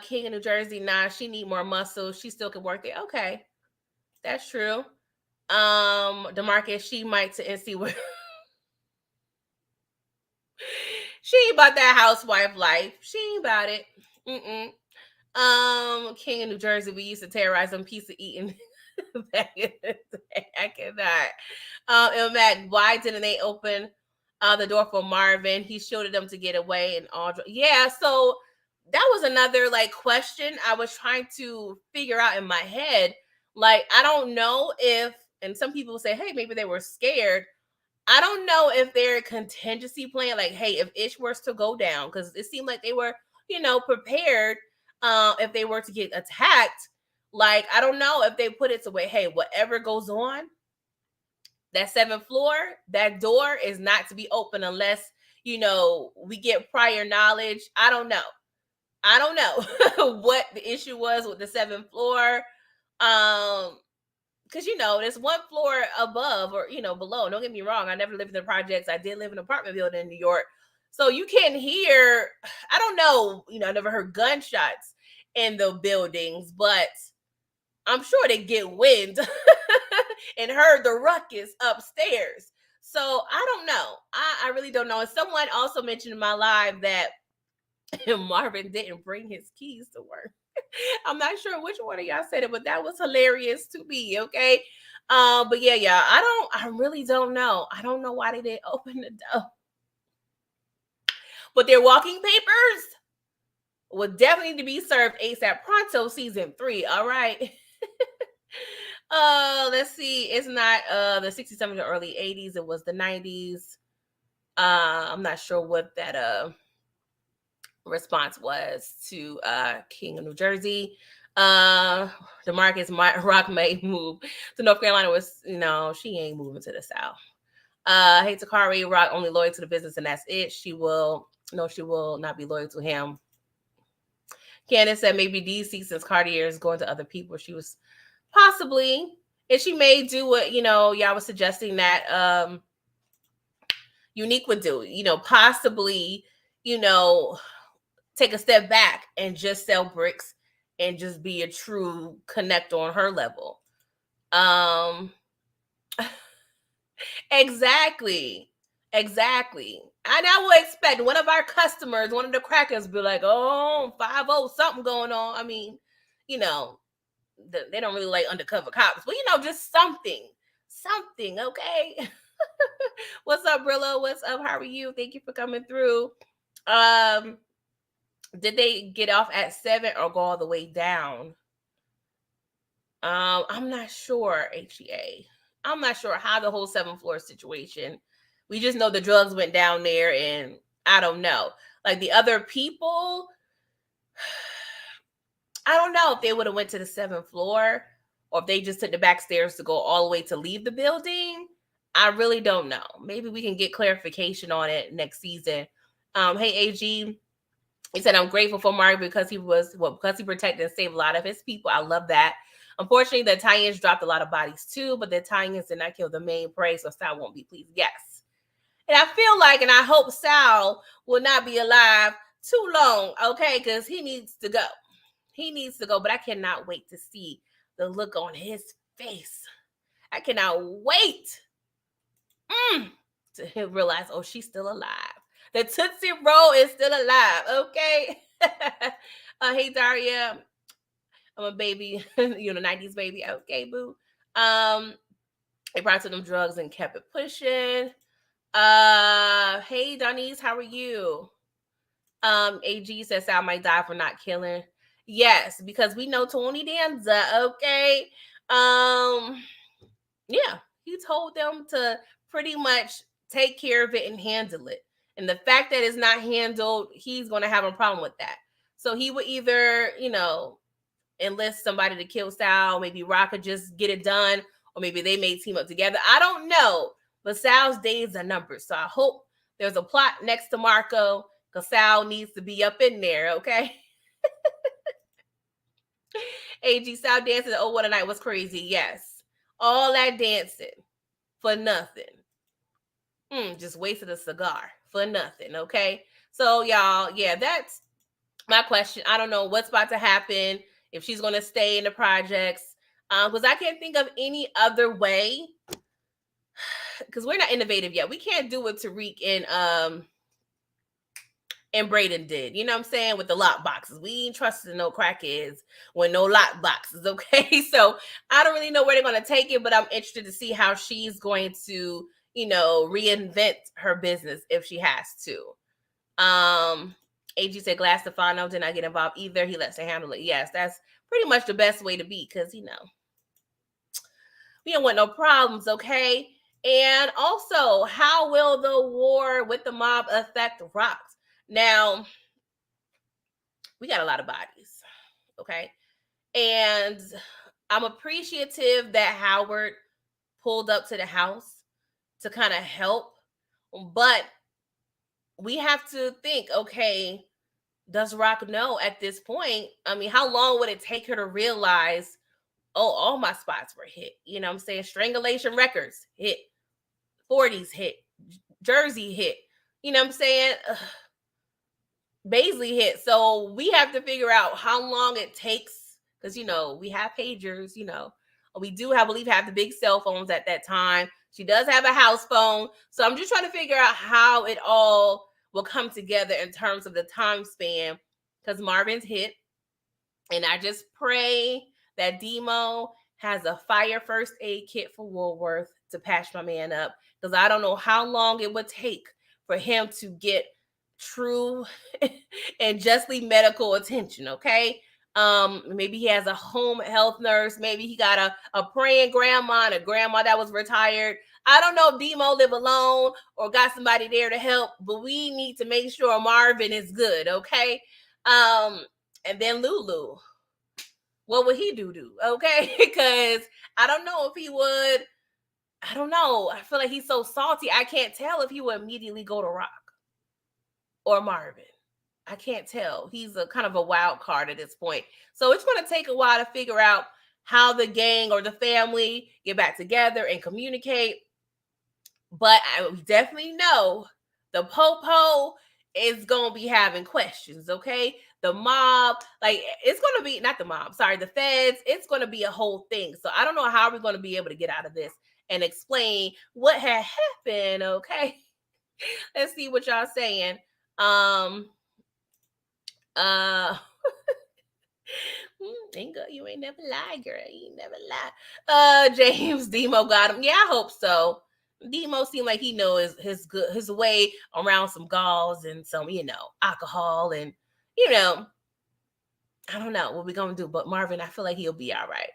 King of New Jersey, nah, she need more muscle. She still can work there. Okay. That's true. DeMarcus, she might to NC where she ain't about that housewife life. She ain't about it. King of New Jersey, we used to terrorize them pizza eating back in the day. I cannot. And Mac, why didn't they open the door for Marvin? He shielded them to get away and all. Yeah, so that was another like question I was trying to figure out in my head. Like, I don't know if, and some people say, hey, maybe they were scared. I don't know if they're a contingency plan, like, hey, if Ish was to go down, because it seemed like they were, prepared if they were to get attacked. Like, I don't know if they put it away, hey, whatever goes on, that 7th floor, that door is not to be open unless, we get prior knowledge. I don't know. What the issue was with the 7th floor. Because there's one floor above or below. Don't get me wrong, I never lived in the projects. I did live in an apartment building in New York, so you can hear, I don't know, I never heard gunshots in the buildings, but I'm sure they get wind and heard the ruckus upstairs. So I don't know. I really don't know. And someone also mentioned in my live that Marvin didn't bring his keys to work. I'm not sure which one of y'all said it, but that was hilarious to me. Okay. But yeah, I really don't know. I don't know why they didn't open the door. But their walking papers will definitely need to be served ASAP pronto season 3. All right. Let's see. It's not the 60s, 70s, or early 80s. It was the 90s. I'm not sure what that response was to King of New Jersey. DeMarcus Rock may move to North Carolina. Was she ain't moving to the South. Hey Takari, Rock only loyal to the business and that's it. She will not be loyal to him. Kanan said maybe DC, since Cartier is going to other people, she was possibly, and she may do what y'all was suggesting that Unique would do. Possibly take a step back and just sell bricks and just be a true connect on her level. Exactly. And I would expect one of our customers, one of the crackers, be like, oh, 5-0, something going on. I mean, they don't really like undercover cops, but just something, okay? What's up, Brillo? What's up? How are you? Thank you for coming through. Did they get off at 7 or go all the way down? I'm not sure, HEA. I'm not sure how the whole 7th floor situation. We just know the drugs went down there, and I don't know. Like the other people, I don't know if they would have went to the 7th floor or if they just took the back stairs to go all the way to leave the building. I really don't know. Maybe we can get clarification on it next season. Hey, AG, he said, I'm grateful for Mario because he protected and saved a lot of his people. I love that. Unfortunately, the Italians dropped a lot of bodies too, but the Italians did not kill the main prey, so Sal won't be pleased. Yes. And I feel like, and I hope Sal will not be alive too long, okay? Because he needs to go. But I cannot wait to see the look on his face. I cannot wait to realize, oh, she's still alive. The Tootsie Roll is still alive, okay? Hey, Daria. I'm a baby, 90s baby. Okay, boo. They brought to them drugs and kept it pushing. Hey, Donise, how are you? AG says Sal might die for not killing. Yes, because we know Tony Danza, okay? Yeah, he told them to pretty much take care of it and handle it. And the fact that it's not handled, he's going to have a problem with that. So he would either, enlist somebody to kill Sal. Maybe Rock could just get it done, or maybe they may team up together. I don't know, but Sal's days are numbered. So I hope there's a plot next to Marco, because Sal needs to be up in there, okay? AG South dancing. Oh, what a night was crazy. Yes. All that dancing for nothing. Just wasted a cigar for nothing. Okay. So, y'all, yeah, that's my question. I don't know what's about to happen, if she's going to stay in the projects. Because I can't think of any other way, because we're not innovative yet. We can't do what Tariq and Braden did. You know what I'm saying? With the lock boxes. We ain't trusting no crackheads with no lock boxes, okay? So I don't really know where they're going to take it, but I'm interested to see how she's going to, reinvent her business if she has to. AG said Glass Stefano did not get involved either. He lets her handle it. Yes, that's pretty much the best way to be, because, we don't want no problems, okay? And also, how will the war with the mob affect Rocks? Now, we got a lot of bodies, okay? And I'm appreciative that Howard pulled up to the house to kind of help, but we have to think, okay, does Rock know at this point? I mean, how long would it take her to realize, oh, all my spots were hit? You know what I'm saying? Strangulation Records hit, 40s hit, Jersey hit. You know what I'm saying? Baisley hit. So we have to figure out how long it takes, because we have pagers. We do have, I believe, have the big cell phones at that time. She does have a house phone. So I'm just trying to figure out how it all will come together in terms of the time span, because Marvin's hit. And I just pray that Demo has a fire first aid kit for Woolworth to patch my man up, because I don't know how long it would take for him to get true and justly medical attention, okay? Maybe he has a home health nurse. Maybe he got a praying grandma and a grandma that was retired. I don't know if Demo live alone or got somebody there to help, but we need to make sure Marvin is good, okay? And then Lulu, what would he do? Okay, because I don't know if he would. I don't know. I feel like he's so salty. I can't tell if he would immediately go to Rock or Marvin. I can't tell. He's a kind of a wild card at this point. So it's going to take a while to figure out how the gang or the family get back together and communicate. But I definitely know the Popo is going to be having questions, okay? The mob, like, it's going to be, not the mob, sorry, the feds, it's going to be a whole thing. So I don't know how we're going to be able to get out of this and explain what had happened, okay? Let's see what y'all saying. Uh you ain't never lie, girl. You ain't never lie. James Demo got him. Yeah, I hope so. Demo seemed like he knows his way around some gauze and some, alcohol, and I don't know what we're gonna do. But Marvin, I feel like he'll be all right.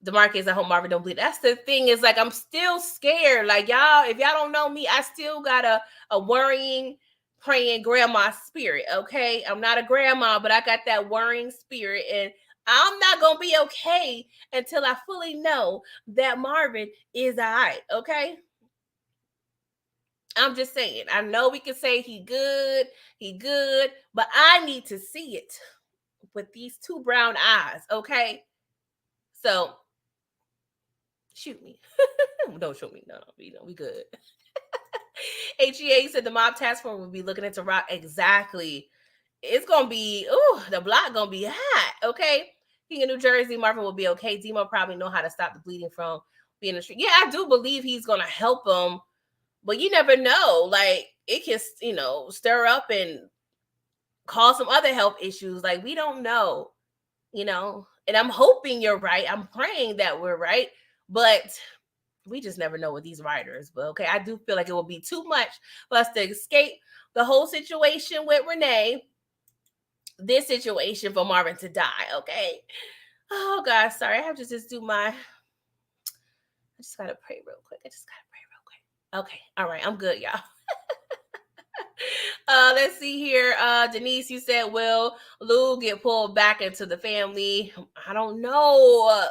DeMarcus, I hope Marvin don't bleed. That's the thing, is like, I'm still scared. Like, y'all, if y'all don't know me, I still got a worrying, praying grandma spirit, okay? I'm not a grandma, but I got that worrying spirit, and I'm not going to be okay until I fully know that Marvin is all right, okay? I'm just saying. I know we can say he good, but I need to see it with these two brown eyes, okay? So, shoot me. Don't shoot me. No, we good. HEA said the mob task force will be looking into Rock. Exactly. It's gonna be, the block gonna be hot. Okay. King of New Jersey, Marvin will be okay. Demo probably know how to stop the bleeding from being in the street. Yeah, I do believe he's gonna help him, but you never know. Like, it can, stir up and cause some other health issues. Like, we don't know, And I'm hoping you're right. I'm praying that we're right, but we just never know with these writers. But okay, I do feel like it will be too much for us to escape the whole situation with Renee, this situation for Marvin to die, okay? Oh God, sorry. I have to just I just gotta pray real quick. Okay, all right, I'm good, y'all. Let's see here. Denise, you said, will Lou get pulled back into the family? I don't know.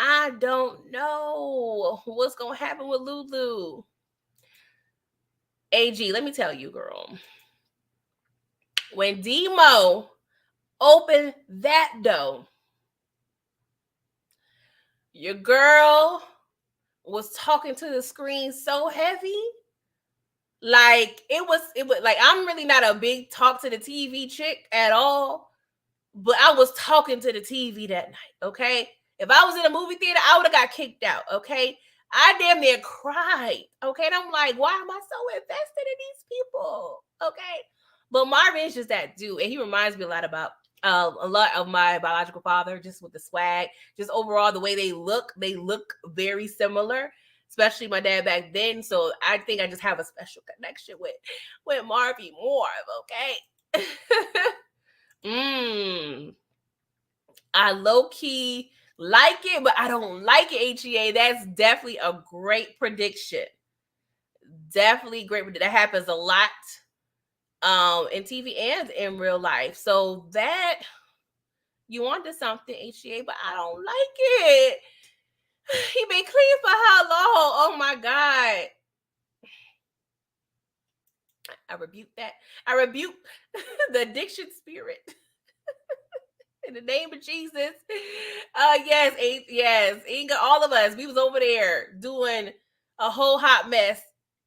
I don't know what's gonna happen with Lulu. AG, let me tell you, girl. When Demo Open that door. Your girl was talking to the screen so heavy. Like it was like I'm really not a big talk to the TV chick at all, but I was talking to the TV that night, okay? If I was in a movie theater, I would have got kicked out, okay? I damn near cried, okay? And I'm like, why am I so invested in these people, okay? But Marvin is just that dude, and he reminds me a lot of my biological father, just with the swag, just overall the way they look very similar, especially my dad back then. So I think I just have a special connection with Marvy Marv, okay? I low key like it, but I don't like it, HEA. That's definitely a great prediction. Definitely great. That happens a lot in TV and in real life. So that you onto something, HEA, but I don't like it. He been clean for how long? Oh my God. I rebuke that. I rebuke the addiction spirit. In the name of Jesus. Yes, Inga, all of us, we was over there doing a whole hot mess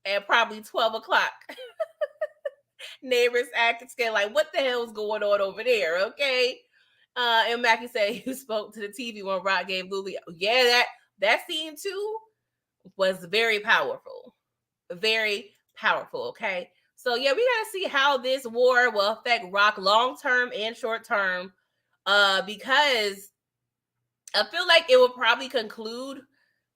at probably 12 o'clock. Neighbors acting scared, like, what the hell's going on over there? Okay. And Mackie said he spoke to the TV when Rock gave Lily. Yeah, that scene too was very powerful. Very powerful. Okay. So yeah, we gotta see how this war will affect Rock long term and short term. Because I feel like it will probably conclude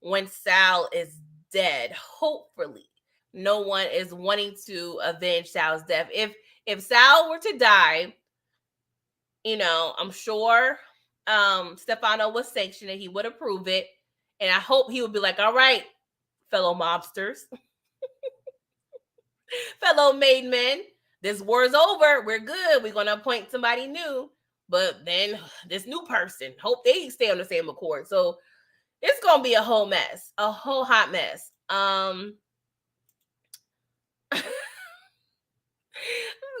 when Sal is dead. Hopefully, no one is wanting to avenge Sal's death. If Sal were to die, I'm sure Stefano would sanction it. He would approve it, and I hope he would be like, "All right, fellow mobsters, fellow made men, this war's over. We're good. We're gonna appoint somebody new." But then this new person, hope they stay on the same accord. So it's gonna be a whole mess, a whole hot mess.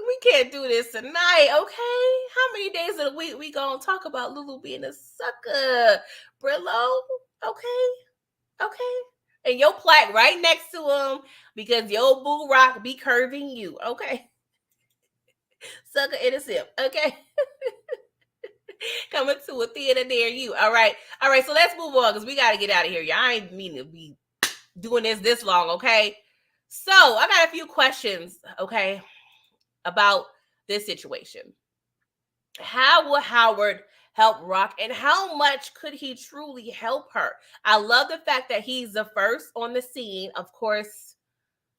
We can't do this tonight, okay? How many days of the week we gonna talk about Lulu being a sucker, Brillo? Okay. And your plaque right next to him because your boo rock be curving you, okay? Sucker in a sip, okay? Coming to a theater near you. All right. So let's move on because we got to get out of here. Y'all ain't meaning to be doing this long, okay? So I got a few questions, okay, about this situation. How will Howard help Rock, and how much could he truly help her? I love the fact that he's the first on the scene, of course,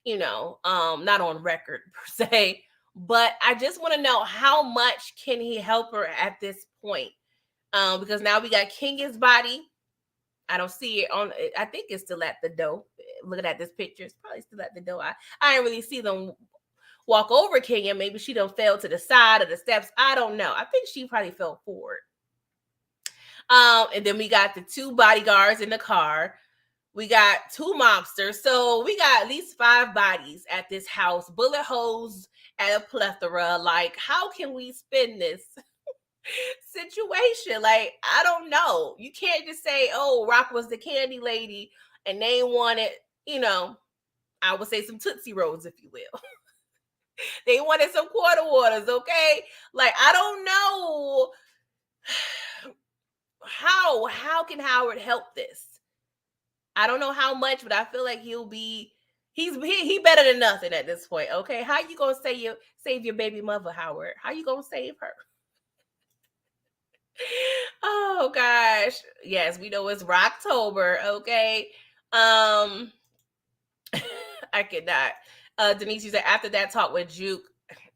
not on record per se, but I just want to know how much can he help her at this point? Because now we got Kenya's body. I don't see it on. I think it's still at the door. Looking at this picture, it's probably still at the door. I didn't really see them walk over Kenya. Maybe she done fell to the side of the steps. I don't know. I think she probably fell forward. And then we got the two bodyguards in the car. We got two mobsters. So we got at least 5 bodies at this house. Bullet holes at a plethora. Like, how can we spin this situation? Like, I don't know. You can't just say, oh, Rock was the candy lady and they wanted, I would say some Tootsie Rolls, if you will. They wanted some quarter waters, okay? Like, I don't know how can Howard help this? I don't know how much, but I feel like he better than nothing at this point, okay? How you gonna save your baby mother, Howard? How you gonna save her? Oh gosh. Yes, we know it's Rocktober, okay? I cannot. Denise, you said after that talk with Juke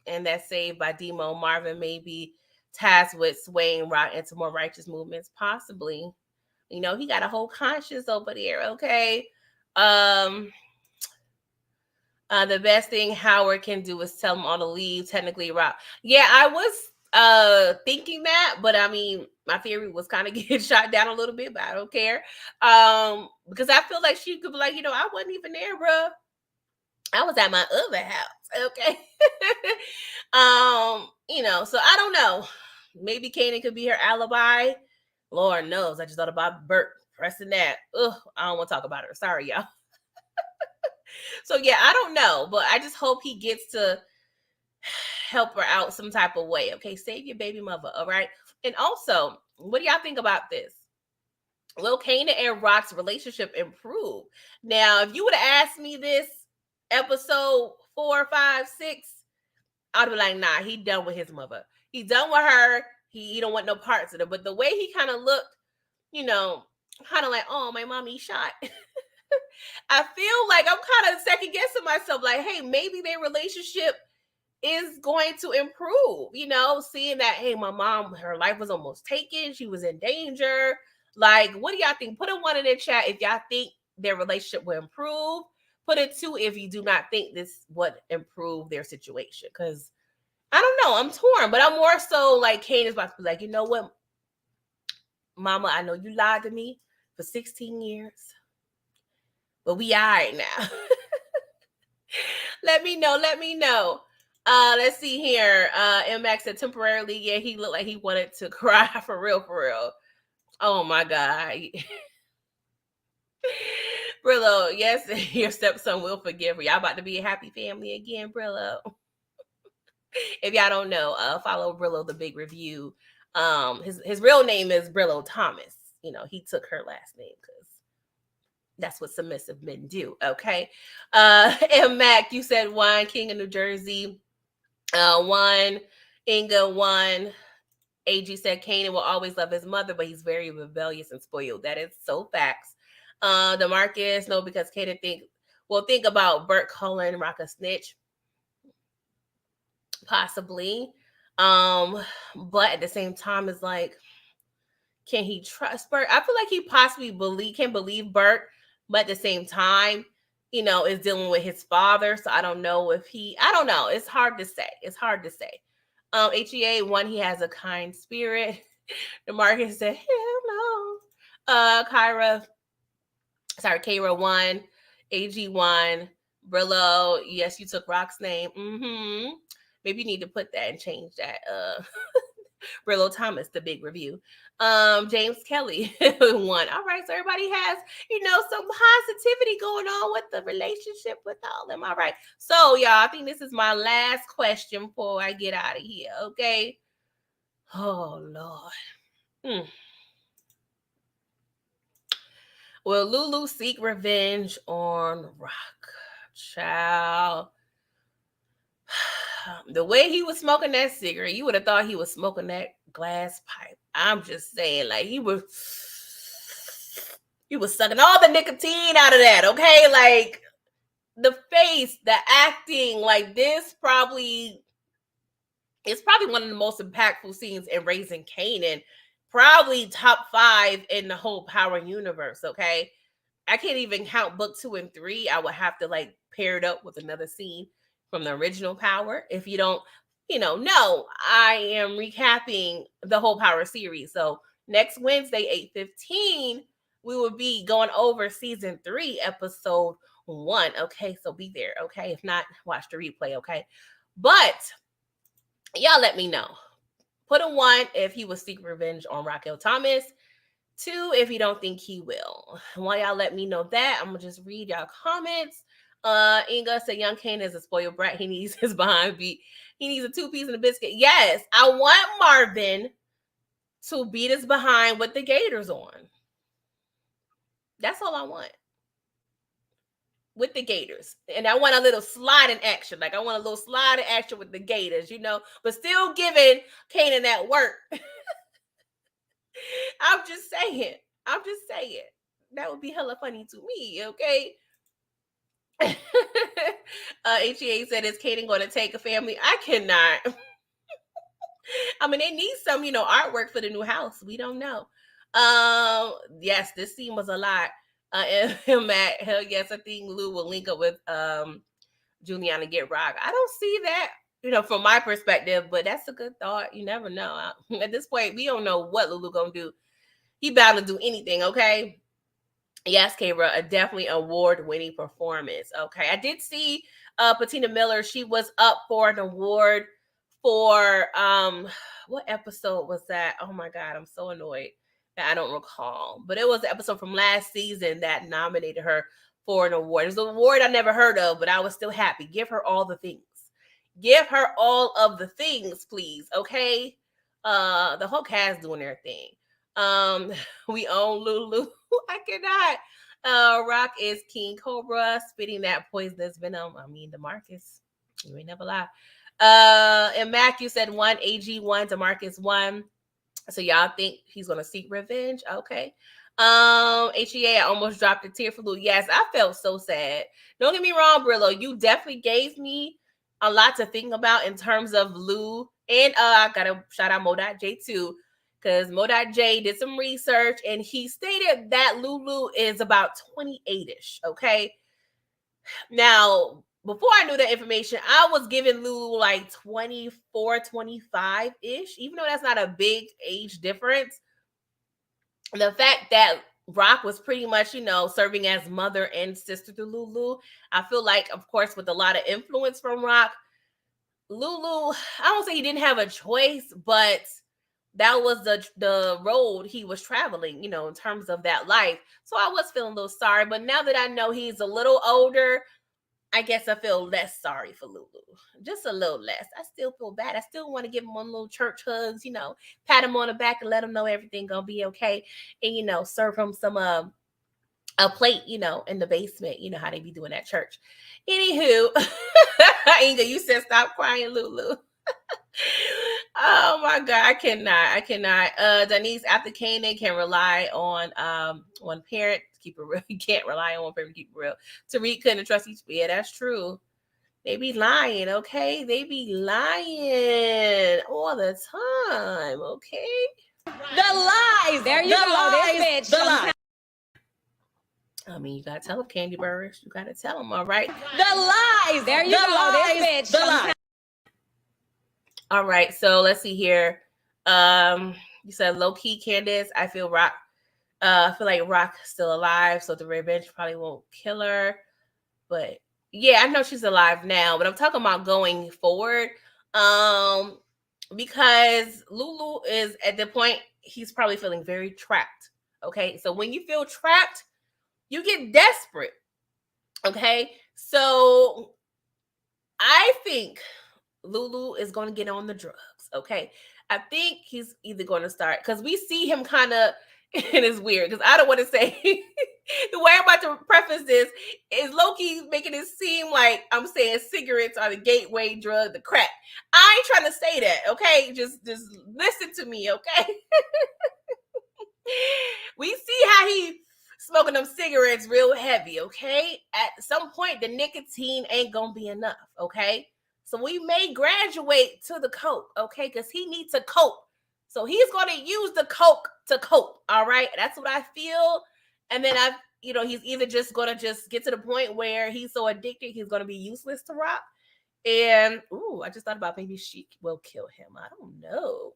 and that save by Demo, Marvin may be tasked with swaying Rock into more righteous movements, possibly. He got a whole conscience over there, okay? The best thing Howard can do is tell him all to leave. Technically, Rock. Yeah, I was thinking that, but I mean, my theory was kind of getting shot down a little bit, but I don't care. Because I feel like she could be like, I wasn't even there, bro. I was at my other house, okay? So I don't know. maybe Kanan could be her alibi. Lord knows. I just thought about Bert pressing that. Ugh, I don't want to talk about her. Sorry, y'all. So yeah, I don't know, but I just hope he gets to help her out some type of way. Okay, save your baby mother. All right. And also, what do y'all think about this? Will Kanan and Rock's relationship improve? Now, if you would have asked me this episode 4, 5, 6, I'd be like, nah, he done with his mother. He done with her. He don't want no parts of it. But the way he kind of looked, you know, kind of like, oh, my mommy shot. I feel like I'm kind of second guessing myself, like, hey, maybe their relationship is going to improve, seeing that, hey, my mom, her life was almost taken. She was in danger. Like, what do y'all think? Put a 1 in the chat if y'all think their relationship will improve. Put a 2 if you do not think this would improve their situation. Because I don't know. I'm torn, but I'm more so like Kane is about to be like, you know what, mama, I know you lied to me for 16 years, but we all right now. Let me know. Let me know. Let's see here. MX said temporarily, yeah, he looked like he wanted to cry for real, for real. Oh my God. Brillo, yes, your stepson will forgive her. Y'all about to be a happy family again, Brillo. If y'all don't know, follow Brillo the Big Review. His real name is Brillo Thomas. He took her last name because that's what submissive men do. Okay. And Mac, you said 1, King of New Jersey. 1, Inga, 1. AG said Kanan will always love his mother, but he's very rebellious and spoiled. That is so facts. DeMarcus, no, because Kanan think about Bert calling Rock a snitch. Possibly. But at the same time, it's like, can he trust Bert? I feel like he possibly can believe Bert, but at the same time, is dealing with his father. So I don't know I don't know. It's hard to say. It's hard to say. HEA 1, he has a kind spirit. DeMarcus said, hell no. Kyra 1, AG 1, Brillo, yes, you took Rock's name. Maybe you need to put that and change that. Brillo Thomas, the Big Review. James Kelly 1. All right, so everybody has, some positivity going on with the relationship with all of them. All right. So, y'all, I think this is my last question before I get out of here. Okay. Oh, Lord. Will Lulu seek revenge on Rock? Child. The way he was smoking that cigarette, you would have thought he was smoking that glass pipe. I'm just saying, like, he was sucking all the nicotine out of that, okay? Like, the face, the acting, like, it's probably one of the most impactful scenes in Raising Kanan. Probably top 5 in the whole Power universe, okay? I can't even count book 2 and 3. I would have to like pair it up with another scene from the original Power. If you don't, no, I am recapping the whole Power series. So next Wednesday, 8:15, we will be going over season 3, episode 1. Okay, so be there. Okay, if not, watch the replay. Okay, but y'all let me know. Put a 1 if he will seek revenge on Raquel Thomas. 2 if you don't think he will. While y'all let me know that, I'm gonna just read y'all comments. Inga said young Kane is a spoiled brat. He needs his behind beat. He needs a 2-piece and a biscuit. Yes, I want Marvin to beat his behind with the Gators on. That's all I want. With the Gators. And I want a little sliding action. Like I want a little sliding action with the Gators, but still giving Kanan that work. I'm just saying. That would be hella funny to me, okay? HEA said, is Kanan going to take a family? I cannot. I mean, they need some, artwork for the new house. We don't know. Yes, this scene was a lot. And Matt, hell yes, I think Lou will link up with Julian and get Rock. I don't see that, from my perspective, but that's a good thought. You never know. At this point, we don't know what Lulu gonna do. He bound to do anything, okay? Yes, Kara, a definitely award-winning performance. Okay, I did see Patina Miller. She was up for an award for what episode was that? Oh my god, I'm so annoyed that I don't recall. But it was the episode from last season that nominated her for an award. It was an award I never heard of, but I was still happy. Give her all the things. Give her all of the things, please. Okay. The whole cast doing their thing. We own Lulu. I cannot. Rock is King Cobra, spitting that poisonous venom. I mean, DeMarcus, you ain't never lie. And Matthew said 1, AG 1, DeMarcus 1. So y'all think he's gonna seek revenge? Okay. HEA, I almost dropped a tear for Lou. Yes, I felt so sad. Don't get me wrong, Brillo. You definitely gave me a lot to think about in terms of Lou. And I gotta shout out Mo.J too, because Mo.J did some research and he stated that Lulu is about 28-ish. Okay. Now, before I knew that information, I was giving Lulu like 24, 25-ish, even though that's not a big age difference. The fact that Rock was pretty much, serving as mother and sister to Lulu, I feel like, of course, with a lot of influence from Rock, Lulu, I don't say he didn't have a choice, but that was the road he was traveling, in terms of that life. So I was feeling a little sorry, but now that I know he's a little older, I guess I feel less sorry for Lulu. Just a little less. I still feel bad. I still want to give him one little church hugs, pat him on the back and let him know everything gonna be okay. And serve him some a plate, in the basement. You know how they be doing at church. Anywho, Inga, you said stop crying, Lulu. Oh my god, I cannot. Denise, after Kanan can rely on one parent to keep it real. You can't rely on one parent to keep it real. Tariq couldn't trust each. Yeah, that's true. They be lying, okay? They be lying all the time, okay? The lies. There you go. This bitch. The lies. I mean, you gotta tell them, Candy Burris. You gotta tell them, all right? The lies. There you go. This bitch. The lies. All right, so let's see here. You said low key, Candace. I feel Rock. I feel like Rock's still alive, so the revenge probably won't kill her. But yeah, I know she's alive now, but I'm talking about going forward. Because Lulu is at the point he's probably feeling very trapped. Okay, so when you feel trapped, you get desperate. Okay, so I think Lulu is going to get on the drugs. Okay, I think he's either going to start, because we see him kind of, and it's weird because I don't want to say the way I'm about to preface this is low-key making it seem like I'm saying cigarettes are the gateway drug, the crack. I ain't trying to say that, okay? Just listen to me, okay? We see how he smoking them cigarettes real heavy, okay? At some point, the nicotine ain't gonna be enough, okay? So we may graduate to the coke, okay? Because he needs to cope. So he's going to use the coke to cope, all right? That's what I feel. And then he's either just going to just get to the point where he's so addicted, he's going to be useless to Rock. And, I just thought about maybe she will kill him. I don't know.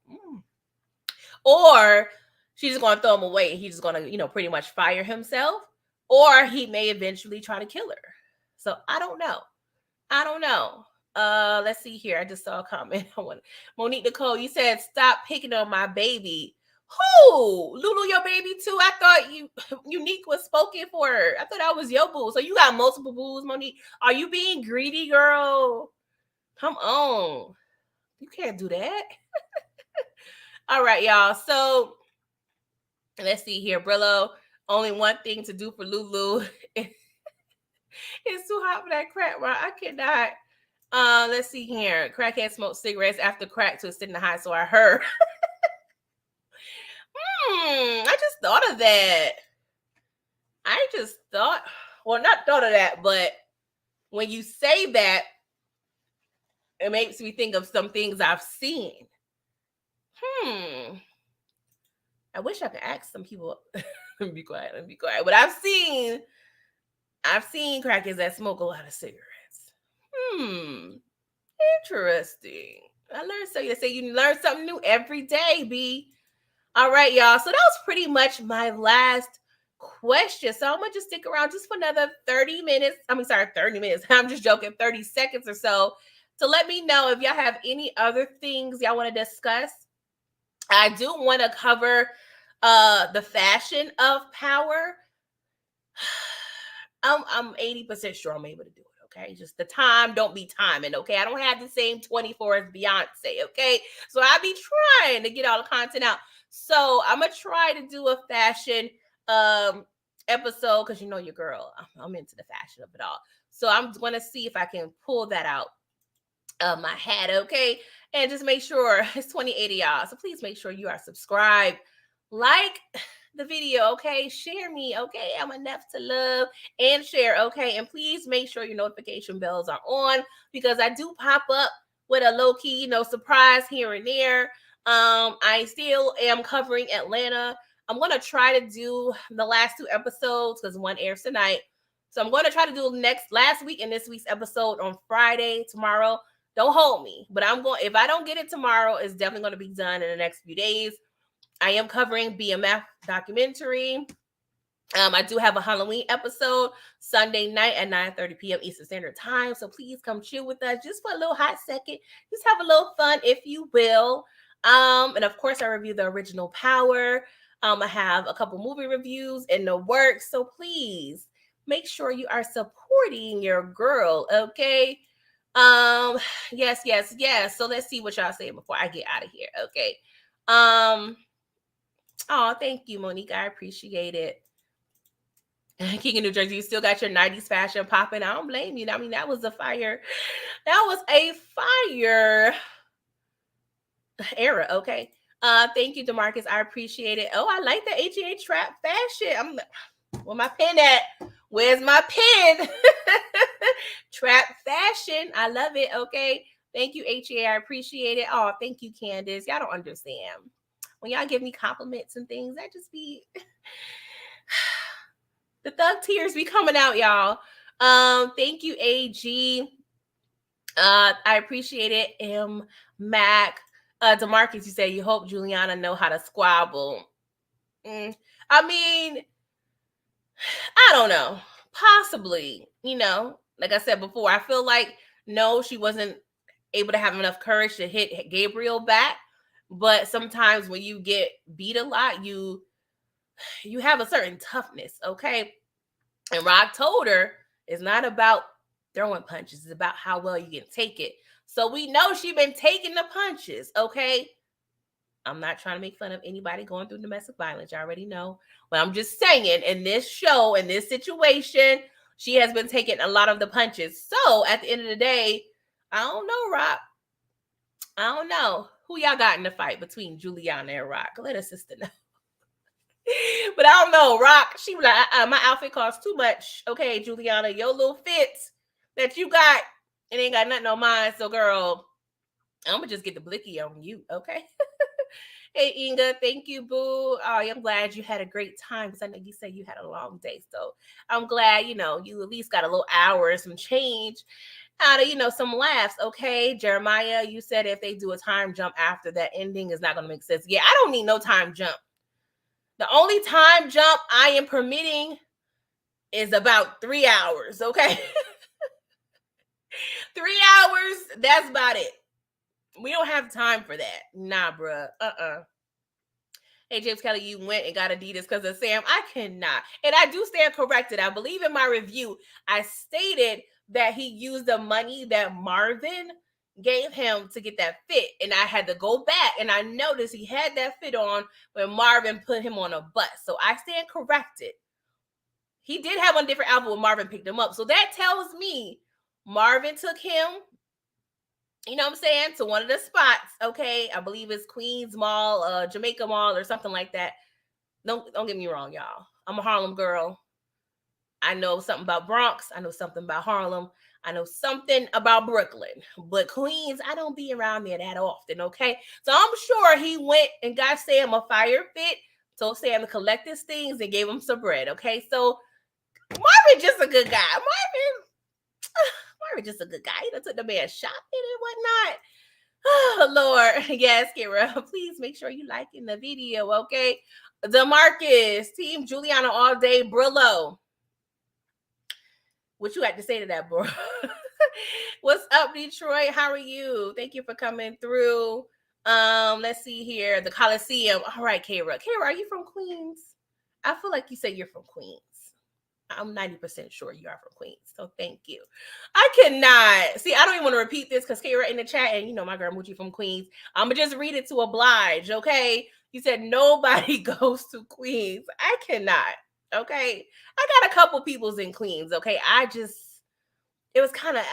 Or she's just going to throw him away and he's just going to, pretty much fire himself. Or he may eventually try to kill her. So I don't know. Let's see here. I just saw a comment. Monique Nicole, you said stop picking on my baby. Who? Lulu, your baby too? I thought Unique was spoken for her. I thought that was your boo. So you got multiple boos, Monique. Are you being greedy, girl? Come on. You can't do that. All right, y'all. So let's see here. Brillo, only one thing to do for Lulu. It's too hot for that crack, right? I cannot. Let's see here. Crackhead smoked cigarettes after crack to extend the high, so I heard. I just thought of that. Not thought of that, but when you say that, it makes me think of some things I've seen. I wish I could ask some people. Let me be quiet. But I've seen crackheads that smoke a lot of cigarettes. Interesting. I learned so. You say you learn something new every day, B. All right, y'all. So that was pretty much my last question. So I'm gonna just stick around just for another 30 minutes. 30 minutes. I'm just joking. 30 seconds or so. So let me know if y'all have any other things y'all want to discuss. I do want to cover the fashion of power. I'm 80% sure I'm able to do it. Okay, just the time don't be timing. Okay, I don't have the same 24 as Beyonce. Okay, so I be trying to get all the content out. So I'm gonna try to do a fashion episode because you know your girl. I'm into the fashion of it all. So I'm gonna see if I can pull that out of my hat. Okay, and just make sure it's 2080 y'all. So please make sure you are subscribed, like the video, okay? Share me, okay? I'm enough to love and share, okay? And please make sure your notification bells are on because I do pop up with a low key, surprise here and there. I still am covering Atlanta. I'm gonna try to do the last 2 episodes because one airs tonight. So I'm gonna try to do last week and this week's episode on Friday, tomorrow. Don't hold me, but if I don't get it tomorrow, it's definitely going to be done in the next few days. I am covering BMF documentary. I do have a Halloween episode Sunday night at 9:30 p.m. Eastern Standard Time. So please come chill with us just for a little hot second. Just have a little fun, if you will. And of course, I review the original Power. I have a couple movie reviews in the works. So please make sure you are supporting your girl, okay? Yes. So let's see what y'all say before I get out of here. Okay. Oh, thank you, Monique. I appreciate it. King of New Jersey, you still got your 90s fashion popping. I don't blame you. I mean, that was a fire. That was a fire era. Okay. Thank you, DeMarcus. I appreciate it. Oh, I like the HEA trap fashion. Where my pen at? Where's my pen? Trap fashion. I love it. Okay. Thank you, HEA. I appreciate it. Oh, thank you, Candace. Y'all don't understand. When y'all give me compliments and things, that just be the thug tears be coming out, y'all. Thank you, AG. I appreciate it. Mac. DeMarcus, you say you hope Juliana know how to squabble. I mean, I don't know. Possibly, like I said before, I feel like no, she wasn't able to have enough courage to hit Gabriel back. But sometimes when you get beat a lot, you have a certain toughness, okay? And Rock told her it's not about throwing punches, it's about how well you can take it. So we know she's been taking the punches, okay? I'm not trying to make fun of anybody going through domestic violence. You already know. But I'm just saying, in this show, in this situation, she has been taking a lot of the punches. So at the end of the day, I don't know, Rock. I don't know who y'all got in the fight between Juliana and Rock. Let her sister know. But I don't know, Rock. She was like, my outfit costs too much. Okay, Juliana, your little fits that you got, it ain't got nothing on mine. So, girl, I'm gonna just get the blicky on you, okay? Hey, Inga, thank you, boo. Oh, I'm glad you had a great time because I know you said you had a long day. So I'm glad, you at least got a little hour and some change out of, some laughs. Okay, Jeremiah, you said if they do a time jump after that ending is not going to make sense. Yeah, I don't need no time jump. The only time jump I am permitting is about 3 hours, okay? 3 hours, that's about it. We don't have time for that. Nah, bruh. Hey, James Kelly, you went and got Adidas because of Sam. I cannot. And I do stand corrected. I believe in my review, I stated that he used the money that Marvin gave him to get that fit. And I had to go back and I noticed he had that fit on when Marvin put him on a bus. So I stand corrected. He did have one different outfit when Marvin picked him up. So that tells me Marvin took him, you know what I'm saying, to one of the spots, okay? I believe it's Queens Mall, Jamaica Mall, or something like that. Don't get me wrong, y'all. I'm a Harlem girl. I know something about Bronx. I know something about Harlem. I know something about Brooklyn. But Queens, I don't be around there that often, okay? So I'm sure he went and got Sam a fire fit, told Sam to collect his things, and gave him some bread, okay? So Marvin just a good guy. Marvin just a good guy. He done took the man shopping and whatnot. Oh, Lord. Yes, Kira. Please make sure you liking the video, okay? DeMarcus, Team Juliana all day, Brillo. What you had to say to that, bro? What's up, Detroit? How are you? Thank you for coming through. Let's see here. The Coliseum. All right, Kara. Kara, are you from Queens? I feel like you say you're from Queens. I'm 90% sure you are from Queens. So thank you. I cannot. See, I don't even want to repeat this because Kara in the chat, and you know my girl Moochie from Queens. I'm going to just read it to oblige, okay? You said nobody goes to Queens. I cannot, okay? I got a couple peoples in Queens, okay? It was kind of,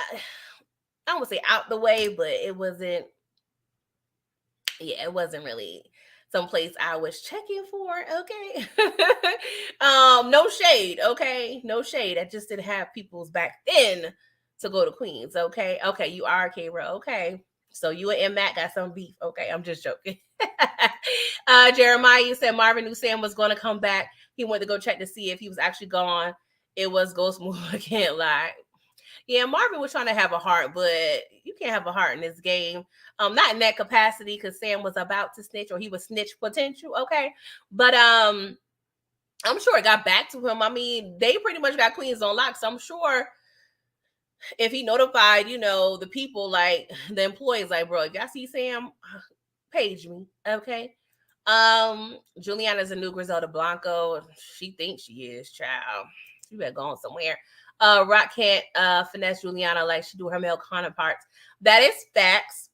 I don't want to say out the way, but it wasn't, it wasn't really someplace I was checking for, okay? No shade, okay? No shade. I just didn't have people's back then to go to Queens, okay? Okay, you are K-Ro, okay. So you and Matt got some beef, okay? I'm just joking. Jeremiah, you said Marvin knew Sam was going to come back. He went to go check to see if he was actually gone. It was Ghost Move, I can't lie. Yeah, Marvin was trying to have a heart, but you can't have a heart in this game. Not in that capacity because Sam was about to snitch or he was snitch potential, okay? But I'm sure it got back to him. I mean, they pretty much got Queens on lock, so I'm sure if he notified, the people, like the employees, like, bro, if y'all see Sam, page me, okay? Juliana's a new Griselda Blanco. She thinks she is, child. She better go on somewhere. Rock can't finesse Juliana like she do her male counterparts. That is facts,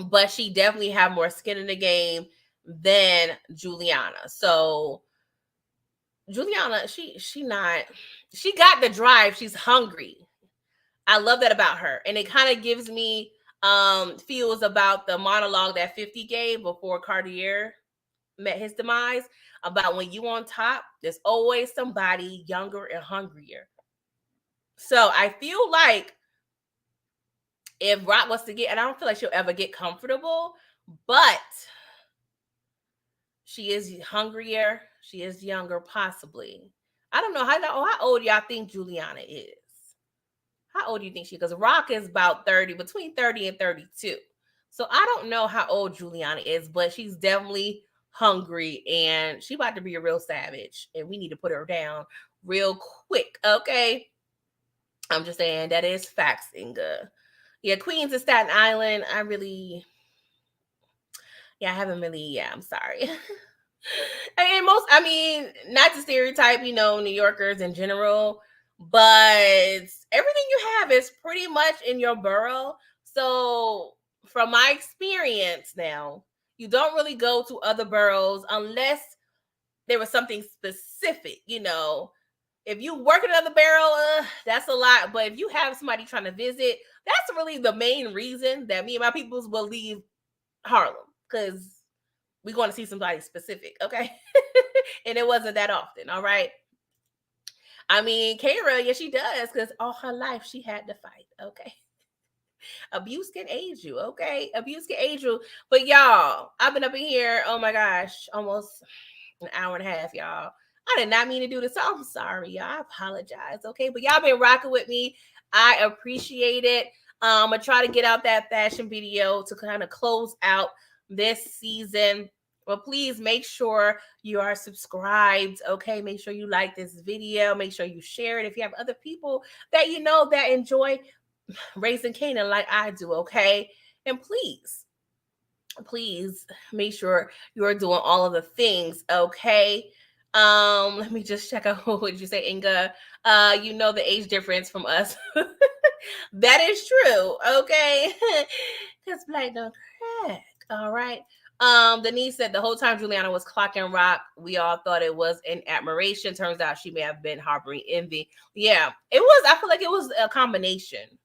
but she definitely have more skin in the game than Juliana. So Juliana, she got the drive. She's hungry. I love that about her. And it kind of gives me feels about the monologue that 50 gave before Cartier met his demise, about when you on top, there's always somebody younger and hungrier. So I feel like if Rock was to get, and I don't feel like she'll ever get comfortable, but she is hungrier, she is younger, possibly. I don't know how old y'all think Juliana is. How old do you think she? Because Rock is about 30, between 30 and 32. So I don't know how old Juliana is, but she's definitely hungry and she about to be a real savage. And we need to put her down real quick, okay? I'm just saying that is facts, Inga. Yeah, Queens of Staten Island. I haven't really, I'm sorry. Not to stereotype, New Yorkers in general, but everything you have is pretty much in your borough. So from my experience now, you don't really go to other boroughs unless there was something specific, If you work in another borough, that's a lot. But if you have somebody trying to visit, that's really the main reason that me and my peoples will leave Harlem, because we're going to see somebody specific, okay? And it wasn't that often, all right? I mean, Kara, yeah, she does, because all her life she had to fight, okay? Abuse can age you, okay? Abuse can age you. But y'all, I've been up in here, oh my gosh, almost an hour and a half, y'all. I did not mean to do this. So I'm sorry, y'all. I apologize, okay? But y'all been rocking with me. I appreciate it. I'm going to try to get out that fashion video to kind of close out this season. But please make sure you are subscribed, okay? Make sure you like this video. Make sure you share it if you have other people that you know that enjoy raising Kanan like I do, okay? And please make sure you're doing all of the things, okay? Let me just check out what would you say, Inga? The age difference from us. That is true, okay? Because black don't crack. All right. Denise said the whole time Juliana was clocking Rock, we all thought it was an admiration. Turns out she may have been harboring envy. Yeah, it was. I feel like it was a combination.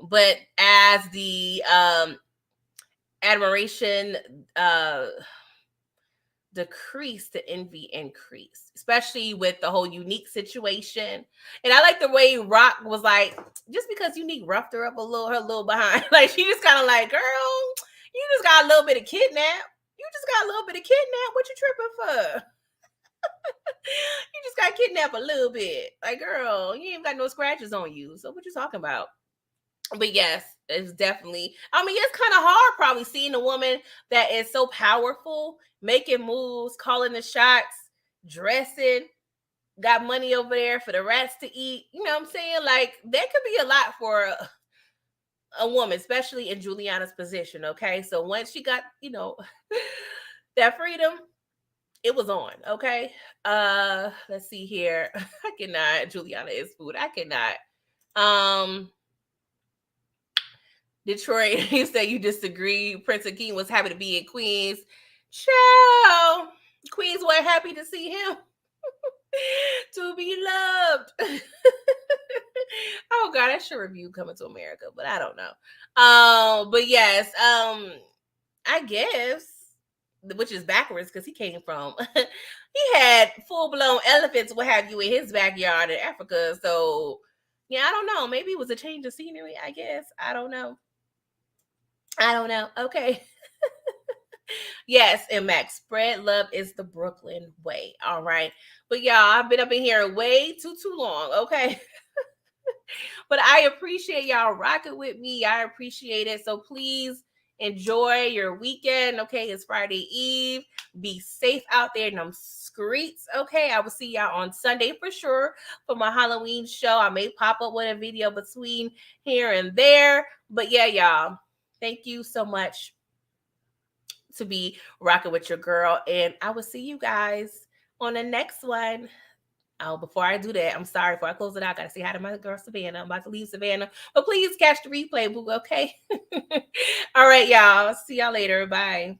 But as the admiration decreased, the envy increased, especially with the whole Unique situation. And I like the way Rock was like, just because Unique roughed her up a little behind, like she just kind of like, girl, you just got a little bit of kidnap. You just got a little bit of kidnap. What you tripping for? You just got kidnapped a little bit. Like, girl, you ain't got no scratches on you. So what you talking about? But yes, it's definitely, it's kind of hard probably seeing a woman that is so powerful, making moves, calling the shots, dressing, got money over there for the rats to eat. You know what I'm saying? Like, that could be a lot for a woman, especially in Juliana's position. Okay, so once she got, that freedom, it was on. Okay, let's see here. I cannot. Juliana is food. I cannot. Detroit, you said you disagree. Prince Akeem was happy to be in Queens. Child, Queens were happy to see him. To be loved. Oh God, I should review Coming to America, but I don't know. But yes, I guess, which is backwards because he came from he had full blown elephants, what have you, in his backyard in Africa. So yeah, I don't know. Maybe it was a change of scenery, I guess. I don't know. Okay. Yes, and Max, spread love is the Brooklyn way. All right. But y'all, I've been up in here way too long. Okay. But I appreciate y'all rocking with me. I appreciate it. So please enjoy your weekend. Okay, it's Friday Eve. Be safe out there in them streets. Okay, I will see y'all on Sunday for sure for my Halloween show. I may pop up with a video between here and there. But yeah, y'all, thank you so much to be rocking with your girl. And I will see you guys on the next one. Oh, before I do that, I'm sorry. Before I close it out, I gotta say hi to my girl Savannah. I'm about to leave Savannah, but please catch the replay, boo. Okay. All right, y'all. See y'all later. Bye.